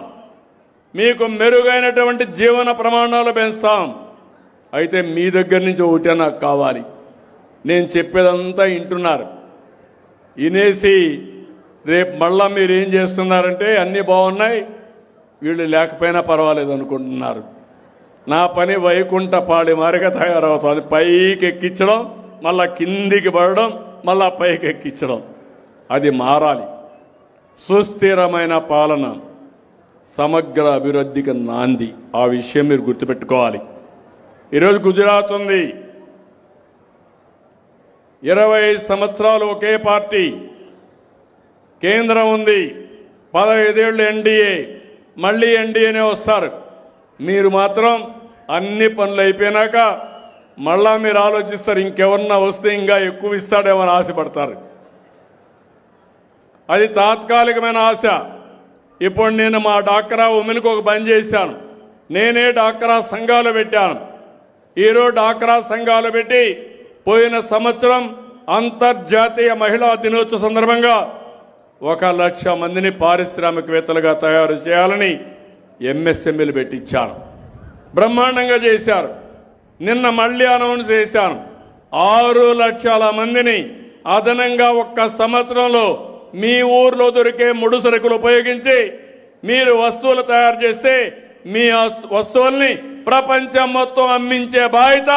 మీకు మెరుగైనటువంటి జీవన ప్రమాణాలు పెంచుతాం. అయితే మీ దగ్గర నుంచి ఒకటే నాకు కావాలి, నేను చెప్పేదంతా వింటున్నారు, వినేసి రేపు మళ్ళా మీరు ఏం చేస్తున్నారంటే అన్నీ బాగున్నాయి వీళ్ళు లేకపోయినా పర్వాలేదు అనుకుంటున్నారు. నా పని వైకుంఠ పాడి మారిగా తయారవుతుంది. పైకి ఎక్కించడం, మళ్ళా కిందికి పడడం, మళ్ళా పైకి ఎక్కించడం. అది మారాలి. సుస్థిరమైన పాలన సమగ్ర అభివృద్ధికి నాంది. ఆ విషయం మీరు గుర్తుపెట్టుకోవాలి. ఈరోజు గుజరాత్ ఉంది, 25 సంవత్సరాలు ఒకే పార్టీ, కేంద్రం ఉంది, 15 ఏళ్ళు ఎన్డీఏ, మళ్ళీ ఎన్డీఏనే వస్తారు. మీరు మాత్రం అన్ని పనులు అయిపోయినాక మళ్ళా మీరు ఆలోచిస్తారు ఇంకెవరన్నా వస్తే ఇంకా ఎక్కువ ఇస్తాడేమని ఆశపడతారు. అది తాత్కాలికమైన ఆశ. ఇప్పుడు నేను మా డాక్రా ఉమెన్కి ఒక పని చేశాను. నేనే డాక్రా సంఘాలు పెట్టాను. ఈరోజు డాక్రా సంఘాలు పెట్టి పోయిన సంవత్సరం అంతర్జాతీయ మహిళా దినోత్సవ సందర్భంగా 1,00,000 మందిని పారిశ్రామికవేత్తలుగా తయారు చేయాలని ఎంఎస్ఎంఈలు పెట్టించాను. బ్రహ్మాండంగా చేశారు. నిన్న మళ్ళీ అనౌన్స్ చేశాను, 6 లక్షల మందిని అదనంగా ఒక్క సంవత్సరంలో మీ ఊర్లో దొరికే ముడి సరుకులు ఉపయోగించి మీరు వస్తువులు తయారు చేస్తే మీ వస్తువుల్ని ప్రపంచం మొత్తం అమ్మించే బాధ్యత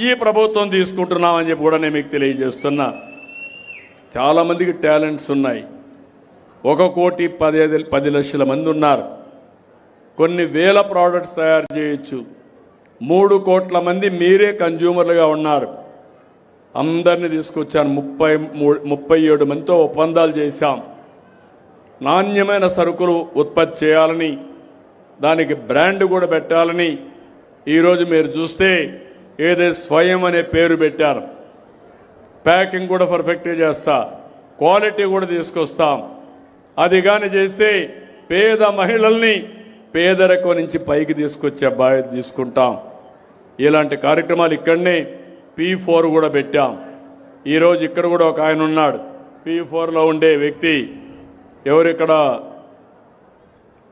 ఈ ప్రభుత్వం తీసుకుంటున్నామని చెప్పి కూడా నేను మీకు తెలియజేస్తున్నా. చాలామందికి టాలెంట్స్ ఉన్నాయి. 1,10,00,000 మంది ఉన్నారు. కొన్ని వేల ప్రోడక్ట్స్ తయారు చేయొచ్చు. 3 కోట్ల మంది మీరే కన్జ్యూమర్లుగా ఉన్నారు. అందరినీ తీసుకొచ్చాను. 37 మందితో ఒప్పందాలు చేశాం. నాణ్యమైన సరుకులు ఉత్పత్తి చేయాలని, దానికి బ్రాండ్ కూడా పెట్టాలని. ఈరోజు మీరు చూస్తే ఏదో స్వయం అనే పేరు పెట్టారు. ప్యాకింగ్ కూడా పర్ఫెక్ట్గా చేస్తా, క్వాలిటీ కూడా తీసుకొస్తాం. అది కానీ చేస్తే పేద మహిళల్ని పేదరికం నుంచి పైకి తీసుకొచ్చే బాధ్యత తీసుకుంటాం. ఇలాంటి కార్యక్రమాలు ఇక్కడనే P4 కూడా పెట్టాం. ఈరోజు ఇక్కడ కూడా ఒక ఆయన ఉన్నాడు, P4లో ఉండే వ్యక్తి. ఎవరిక్కడ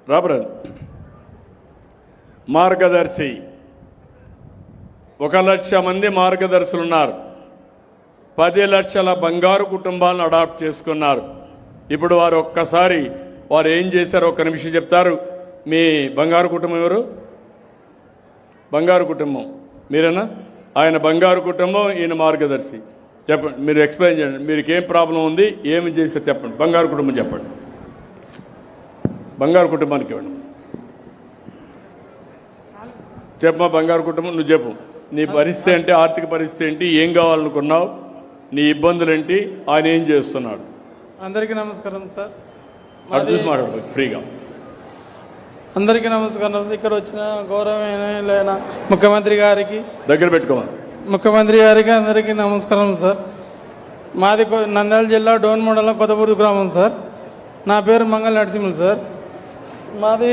రాబర్ మార్గదర్శి. 1,00,000 మంది మార్గదర్శులు ఉన్నారు. 10 లక్షల బంగారు కుటుంబాలను అడాప్ట్ చేసుకున్నారు. ఇప్పుడు వారు ఒక్కసారి వారు ఏం చేశారో ఒక్క నిమిషం చెప్తారు. మీ బంగారు కుటుంబం ఎవరు? బంగారు కుటుంబం మీరేనా? ఆయన బంగారు కుటుంబం, ఈయన మార్గదర్శి. చెప్పండి, మీరు ఎక్స్ప్లెయిన్ చేయండి. మీకు ఏం ప్రాబ్లం ఉంది, ఏమి చేస్తే చెప్పండి. బంగారు కుటుంబం చెప్పండి. బంగారు కుటుంబానికి ఇవ్వండి. చెప్పమా బంగారు కుటుంబం, నువ్వు చెప్పు. నీ పరిస్థితి ఏంటి, ఆర్థిక పరిస్థితి ఏంటి, ఏం కావాలనుకున్నావు, నీ ఇబ్బందులు ఏంటి, ఆయన ఏం చేస్తున్నాడు? అందరికీ నమస్కారం సార్. అది చూసి మాట్లాడు ఫ్రీగా. అందరికీ నమస్కారం. ఇక్కడ వచ్చిన గౌరవమైన ముఖ్యమంత్రి గారికి దగ్గర పెట్టుకోమని ముఖ్యమంత్రి గారికి అందరికీ నమస్కారం సార్. మాది నంద్యాల జిల్లా డోన్ మండలం కొత్తపూరు గ్రామం సార్. నా పేరు మంగళ నరసింహులు సార్. మాది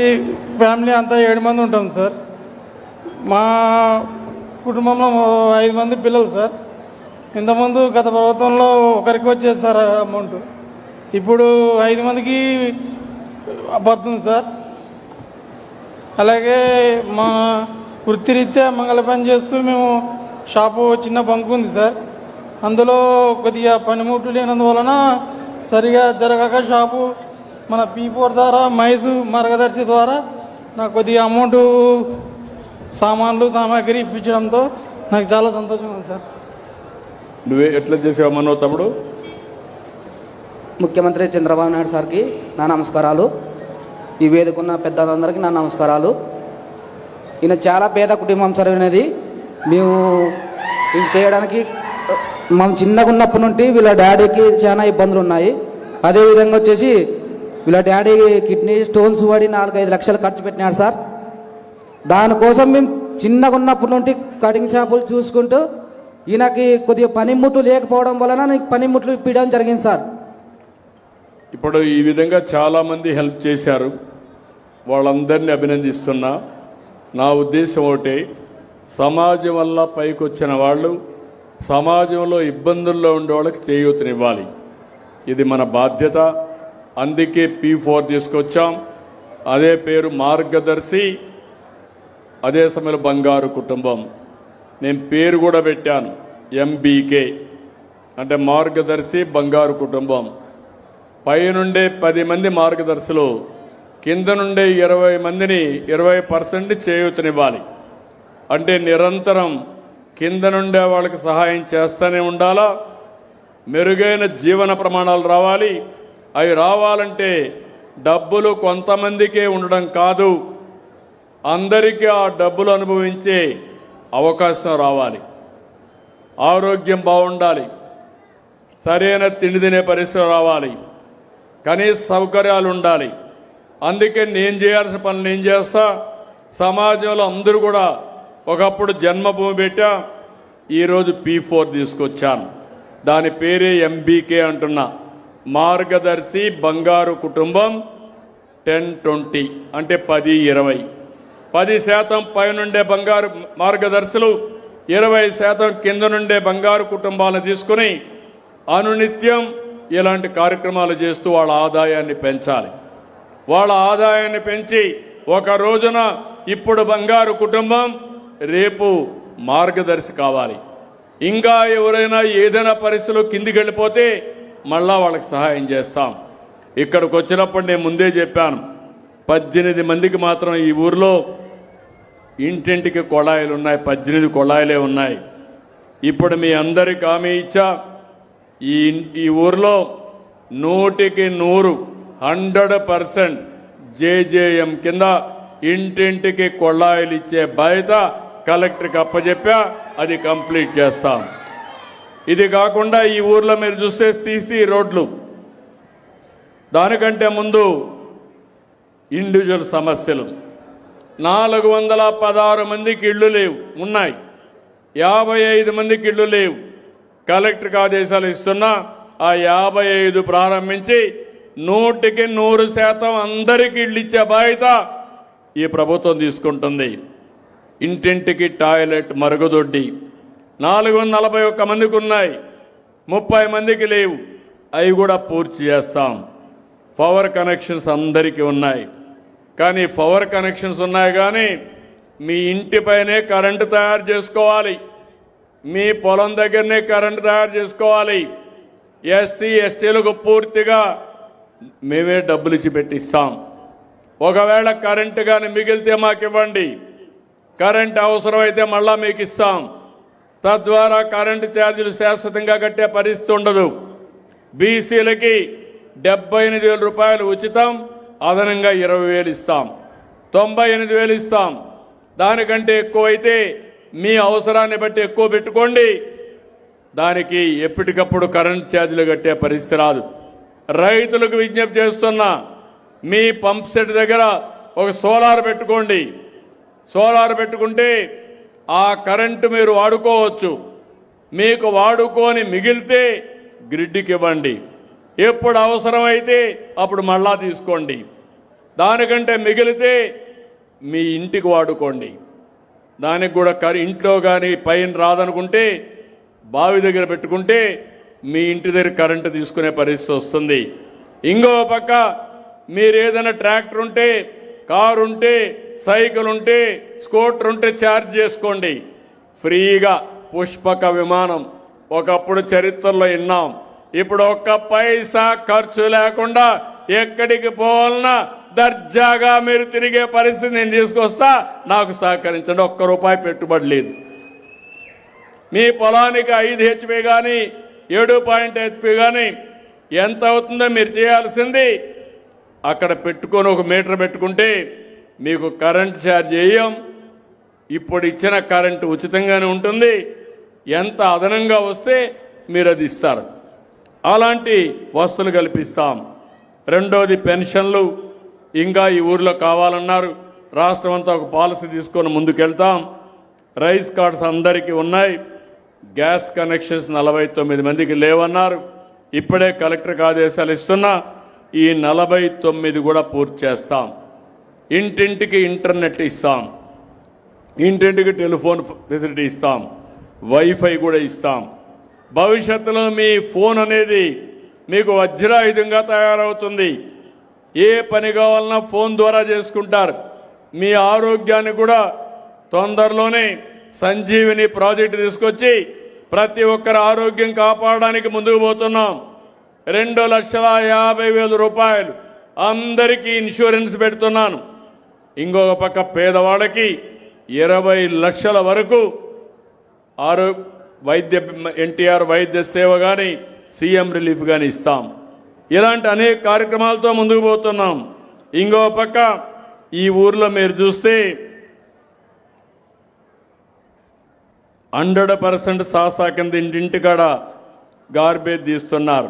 ఫ్యామిలీ అంతా 7 మంది ఉంటాం సార్. మా కుటుంబంలో 5 మంది పిల్లలు సార్. ఇంతకుముందు గత ప్రభుత్వంలో ఒకరికి వచ్చేది సార్ అమౌంట్. ఇప్పుడు 5 మందికి పడుతుంది సార్. అలాగే మా వృత్తిరీత్యా మంగళ పని చేస్తూ మేము షాపు చిన్న బంకు ఉంది సార్. అందులో కొద్దిగా పనిముట్లు లేనందువలన సరిగా జరగక షాపు మన P4 ద్వారా మైసు మార్గదర్శి ద్వారా నాకు కొద్దిగా అమౌంట్ సామాన్లు సామాగ్రి ఇప్పించడంతో నాకు చాలా సంతోషంగా ఉంది సార్. నువ్వే ఎట్లా చేసావు మనో తమ్ముడు? ముఖ్యమంత్రి చంద్రబాబు నాయుడు సార్కి నా నమస్కారాలు. ఈ వేదికన్న పెద్దలందరికీ నా నమస్కారాలు. ఈయన చాలా పేద కుటుంబం సార్. అనేది మేము చేయడానికి మేము చిన్నగా ఉన్నప్పటి నుండి వీళ్ళ డాడీకి చాలా ఇబ్బందులు ఉన్నాయి. అదేవిధంగా వచ్చేసి వీళ్ళ డాడీ కిడ్నీ స్టోన్స్ పడి 4-5 లక్షలు ఖర్చు పెట్టినాడు సార్. దానికోసం మేము చిన్నగా ఉన్నప్పటి నుండి కటింగ్ షాపులు చూసుకుంటూ ఈయనకి కొద్దిగా పనిముట్లు లేకపోవడం వలన నీకు పనిముట్లు ఇప్పించడం జరిగింది సార్. ఇప్పుడు ఈ విధంగా చాలామంది హెల్ప్ చేశారు, వాళ్ళందరినీ అభినందిస్తున్నా. నా ఉద్దేశం ఒకటి, సమాజం వల్ల పైకి వచ్చిన వాళ్ళు సమాజంలో ఇబ్బందుల్లో ఉండే వాళ్ళకి చేయూతనివ్వాలి. ఇది మన బాధ్యత. అందుకే P4 తీసుకొచ్చాం. అదే పేరు మార్గదర్శి, అదే సమయంలో బంగారు కుటుంబం. నేను పేరు కూడా పెట్టాను MBK, అంటే మార్గదర్శి బంగారు కుటుంబం. పైనుండే 10 మంది మార్గదర్శులు, కింద నుండే 20 మందిని 20% చేయూతనివ్వాలి. అంటే నిరంతరం కింద నుండే వాళ్ళకి సహాయం చేస్తూనే ఉండాలా. మెరుగైన జీవన ప్రమాణాలు రావాలి. అవి రావాలంటే డబ్బులు కొంతమందికే ఉండడం కాదు, అందరికీ ఆ డబ్బులు అనుభవించే అవకాశం రావాలి. ఆరోగ్యం బాగుండాలి, సరైన తిండి తినే పరిస్థితి రావాలి, కనీస సౌకర్యాలు ఉండాలి. అందుకే నేను చేయాల్సిన పనులు నేను చేస్తా. సమాజంలో అందరూ కూడా ఒకప్పుడు జన్మభూమి పెట్టా, ఈరోజు P4 తీసుకొచ్చాను. దాని పేరే MBK అంటున్నా, మార్గదర్శి బంగారు కుటుంబం 10-20, అంటే 10-20. 10% పైనుండే బంగారు మార్గదర్శులు, 20% కింద నుండే బంగారు కుటుంబాలను తీసుకుని అనునిత్యం ఇలాంటి కార్యక్రమాలు చేస్తూ వాళ్ళ ఆదాయాన్ని పెంచాలి. వాళ్ళ ఆదాయాన్ని పెంచి ఒక రోజున ఇప్పుడు బంగారు కుటుంబం, రేపు మార్గదర్శి కావాలి. ఇంకా ఎవరైనా ఏదైనా పరిస్థితుల్లో కిందికి వెళ్ళిపోతే మళ్ళా వాళ్ళకి సహాయం చేస్తాం. ఇక్కడికి వచ్చినప్పుడు నేను ముందే చెప్పాను, 18 మందికి మాత్రం ఈ ఊరిలో ఇంటింటికి కొళాయిలు ఉన్నాయి. 18 కొళాయిలే ఉన్నాయి. ఇప్పుడు మీ అందరికి హామీ ఇచ్చా, ఈ ఊరిలో 100% JJM కింద ఇంటింటికి కొళాయిలు ఇచ్చే బాధ్యత కలెక్టర్కి అప్పచెప్పా. అది కంప్లీట్ చేస్తాం. ఇది కాకుండా ఈ ఊర్లో మీరు చూస్తే CC రోడ్లు, దానికంటే ముందు ఇండివిజువల్ సమస్యలు. 416 మందికి ఇళ్ళు లేవు, ఉన్నాయి. 55 మందికి ఇళ్ళు లేవు. కలెక్టర్కి ఆదేశాలు ఇస్తున్నా, ఆ 55 ప్రారంభించి 100% అందరికీ ఇళ్ళు ఇచ్చే బాధ్యత ఈ ప్రభుత్వం తీసుకుంటుంది. ఇంటింటికి టాయిలెట్, మరుగుదొడ్డి 441 మందికి ఉన్నాయి, 30 మందికి లేవు. అవి కూడా పూర్తి చేస్తాం. పవర్ కనెక్షన్స్ అందరికీ ఉన్నాయి. కానీ పవర్ కనెక్షన్స్ ఉన్నాయి కానీ మీ ఇంటిపైనే కరెంటు తయారు చేసుకోవాలి, మీ పొలం దగ్గరనే కరెంటు తయారు చేసుకోవాలి. SC STలకు పూర్తిగా మేమే డబ్బులు ఇచ్చి పెట్టిస్తాం. ఒకవేళ కరెంటు కానీ మిగిలితే మాకు ఇవ్వండి, కరెంటు అవసరమైతే మళ్ళా మీకు ఇస్తాం. తద్వారా కరెంటు ఛార్జీలు శాశ్వతంగా కట్టే పరిస్థితి ఉండదు. బీసీలకి 78,000 రూపాయలు ఉచితం, అదనంగా 20,000 ఇస్తాం, 98,000 ఇస్తాం. దానికంటే ఎక్కువైతే మీ అవసరాన్ని బట్టి ఎక్కువ పెట్టుకోండి. దానికి ఎప్పటికప్పుడు కరెంట్ ఛార్జీలు కట్టే పరిస్థితి రాదు. రైతులకు విజ్ఞప్తి చేస్తున్నా, మీ పంప్ సెట్ దగ్గర ఒక సోలార్ పెట్టుకోండి. సోలార్ పెట్టుకుంటే ఆ కరెంటు మీరు వాడుకోవచ్చు. మీకు వాడుకొని మిగిలితే గ్రిడ్కి ఇవ్వండి. ఎప్పుడు అవసరమైతే అప్పుడు మళ్ళా తీసుకోండి. దానికంటే మిగిలితే మీ ఇంటికి వాడుకోండి. దానికి కూడా ఇంట్లో కానీ పైన రాదనుకుంటే బావి దగ్గర పెట్టుకుంటే మీ ఇంటి దగ్గర కరెంటు తీసుకునే పరిస్థితి వస్తుంది. ఇంకో పక్క మీరు ఏదైనా ట్రాక్టర్ ఉంటే, కారు ఉంటే, సైకిల్ ఉంటే, స్కూటర్ ఉంటే ఛార్జ్ చేసుకోండి ఫ్రీగా. పుష్పక విమానం ఒకప్పుడు చరిత్రలో విన్నాం. ఇప్పుడు ఒక్క పైసా ఖర్చు లేకుండా ఎక్కడికి పోవాలన్నా దర్జాగా మీరు తిరిగే పరిస్థితి నేను తీసుకొస్తా. నాకు సహకరించండి. ₹1 పెట్టుబడి లేదు. మీ పొలానికి 5 HP కానీ 7 HP కానీ ఎంత అవుతుందో మీరు చేయాల్సింది అక్కడ పెట్టుకొని ఒక మీటర్ పెట్టుకుంటే మీకు కరెంట్ ఛార్జ్ చేయం. ఇప్పుడు ఇచ్చిన కరెంటు ఉచితంగానే ఉంటుంది. ఎంత అదనంగా వస్తే మీరు అది ఇస్తారు. అలాంటి వసతులు కల్పిస్తాం. రెండోది పెన్షన్లు ఇంకా ఈ ఊర్లో కావాలన్నారు. రాష్ట్రం అంతా ఒక పాలసీ తీసుకొని ముందుకెళ్తాం. రైస్ కార్డ్స్ అందరికీ ఉన్నాయి. గ్యాస్ కనెక్షన్స్ 49 మందికి లేవన్నారు. ఇప్పుడే కలెక్టర్కి ఆదేశాలు ఇస్తున్నా, ఈ 49 కూడా పూర్తి చేస్తాం. ఇంటింటికి ఇంటర్నెట్ ఇస్తాం. ఇంటింటికి టెలిఫోన్ ఫెసిలిటీ ఇస్తాం, వైఫై కూడా ఇస్తాం. భవిష్యత్తులో మీ ఫోన్ అనేది మీకు వజ్రాయుధంగా తయారవుతుంది. ఏ పని కావాలన్నా ఫోన్ ద్వారా చేసుకుంటారు. మీ ఆరోగ్యాన్ని కూడా తొందరలోనే సంజీవిని ప్రాజెక్టు తీసుకొచ్చి ప్రతి ఒక్కరి ఆరోగ్యం కాపాడడానికి ముందుకు పోతున్నాం. 2,50,000 రూపాయలు అందరికీ ఇన్సూరెన్స్ పెడుతున్నాను. ఇంకొక పక్క పేదవాళ్ళకి 20 లక్షల వరకు వైద్య ఎన్టీఆర్ వైద్య సేవ కానీ సీఎం రిలీఫ్ కానీ ఇస్తాం. ఇలాంటి అనేక కార్యక్రమాలతో ముందుకు పోతున్నాం. ఇంకో పక్క ఈ ఊర్లో మీరు చూస్తే 100% సాసా కింద ఇంటింటికాడ గార్బేజ్ తీస్తున్నారు.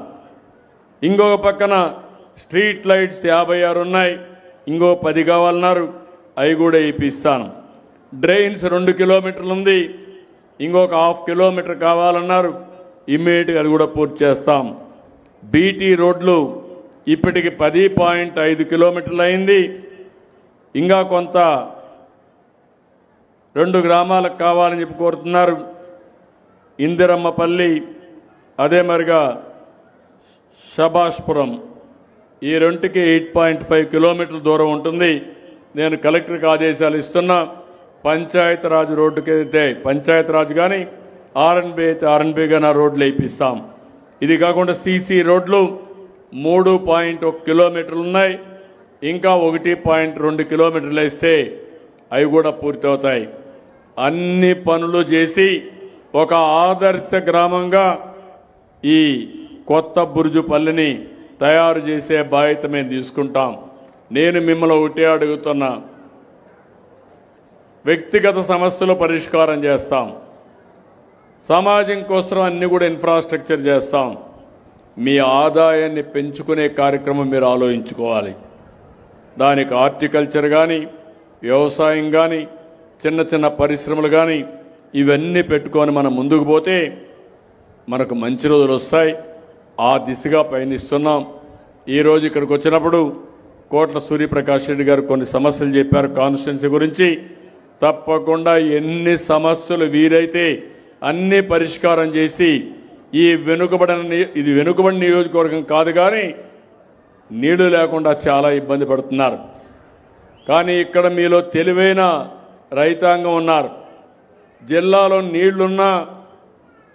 ఇంకొక పక్కన స్ట్రీట్ లైట్స్ 56 ఉన్నాయి, ఇంకో 10 కావాలన్నారు, అవి కూడా ఇప్పిస్తాను. డ్రైన్స్ 2 కిలోమీటర్లు ఉంది, ఇంకొక 1/2 కిలోమీటర్ కావాలన్నారు, ఇమ్మీడియట్గా అది కూడా పూర్తి చేస్తాం. బీటీ రోడ్లు ఇప్పటికి 10.5 కిలోమీటర్లు అయింది. ఇంకా కొంత 2 గ్రామాలకు కావాలని చెప్పి కోరుతున్నారు. ఇందిరమ్మపల్లి, అదే మరిగా షబాష్పురం, ఈ రెండుకి 8.5 కిలోమీటర్ల దూరం ఉంటుంది. నేను కలెక్టర్కి ఆదేశాలు ఇస్తున్నా. పంచాయతీరాజ్ రోడ్డుకి అయితే పంచాయతీరాజ్ కానీ ఆర్ఎన్బి అయితే ఆర్ఎన్బి కానీ ఆ రోడ్లు వేయిస్తాం. ఇది కాకుండా సీసీ రోడ్లు 3.1 కిలోమీటర్లు ఉన్నాయి. ఇంకా 1.2 కిలోమీటర్లు వేస్తే అవి కూడా పూర్తవుతాయి. అన్ని పనులు చేసి ఒక ఆదర్శ గ్రామంగా ఈ కొత్త బుర్జుపల్లిని తయారు చేసే బాధ్యత మేము తీసుకుంటాం. నేను మిమ్మల్ని ఒకటే అడుగుతున్నా, వ్యక్తిగత సమస్యలు పరిష్కారం చేస్తాం, సమాజం కోసం అన్ని కూడా ఇన్ఫ్రాస్ట్రక్చర్ చేస్తాం. మీ ఆదాయాన్ని పెంచుకునే కార్యక్రమం మీరు ఆలోచించుకోవాలి. దానికి హార్టికల్చర్ కానీ, వ్యవసాయం కానీ, చిన్న చిన్న పరిశ్రమలు కానీ ఇవన్నీ పెట్టుకొని మనం ముందుకు పోతే మనకు మంచి రోజులు వస్తాయి. ఆ దిశగా పయనిస్తున్నాం. ఈరోజు ఇక్కడికి వచ్చినప్పుడు కోట్ల సూర్యప్రకాష్ రెడ్డి గారు కొన్ని సమస్యలు చెప్పారు కాన్స్టిట్యున్సీ గురించి. తప్పకుండా ఎన్ని సమస్యలు వీరైతే అన్ని పరిష్కారం చేసి ఈ ఇది వెనుకబడిన నియోజకవర్గం కాదు, కానీ నీళ్లు లేకుండా చాలా ఇబ్బంది పడుతున్నారు. కానీ ఇక్కడ మీలో తెలివైన రైతాంగం ఉన్నారు. జిల్లాలో నీళ్లున్నా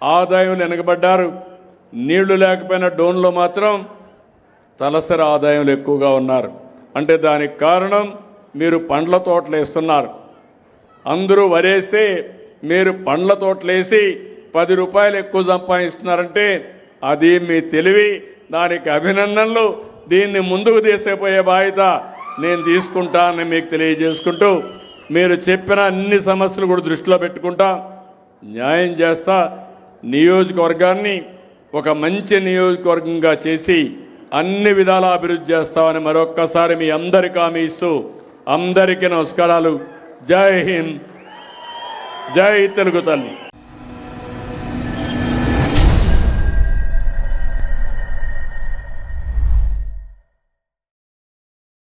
ఆదాయం వెనకబడ్డారు. నీళ్లు లేకపోయినా డోన్లో మాత్రం తలసరి ఆదాయాలు ఎక్కువగా ఉన్నారు. అంటే దానికి కారణం మీరు పండ్ల తోటలు వేస్తున్నారు. అందరూ వరేస్తే మీరు పండ్ల తోటలు వేసి 10 రూపాయలు ఎక్కువ సంపాదిస్తున్నారంటే అది మీ తెలివి. దానికి అభినందనలు. దీన్ని ముందుకు తీసుకుపోయే బాధ్యత నేను తీసుకుంటానని మీకు తెలియజేసుకుంటూ, మీరు చెప్పిన అన్ని సమస్యలు కూడా దృష్టిలో పెట్టుకుంటా న్యాయం చేస్తా. నియోజకవర్గాన్ని ఒక మంచి నియోజకవర్గంగా చేసి అన్ని విధాలా అభివృద్ధి చేస్తామని మరొక్కసారి మీ అందరికీ హామీ ఇస్తూ అందరికీ నమస్కారాలు. జై హింద్, జై తెలుగు తల్లి.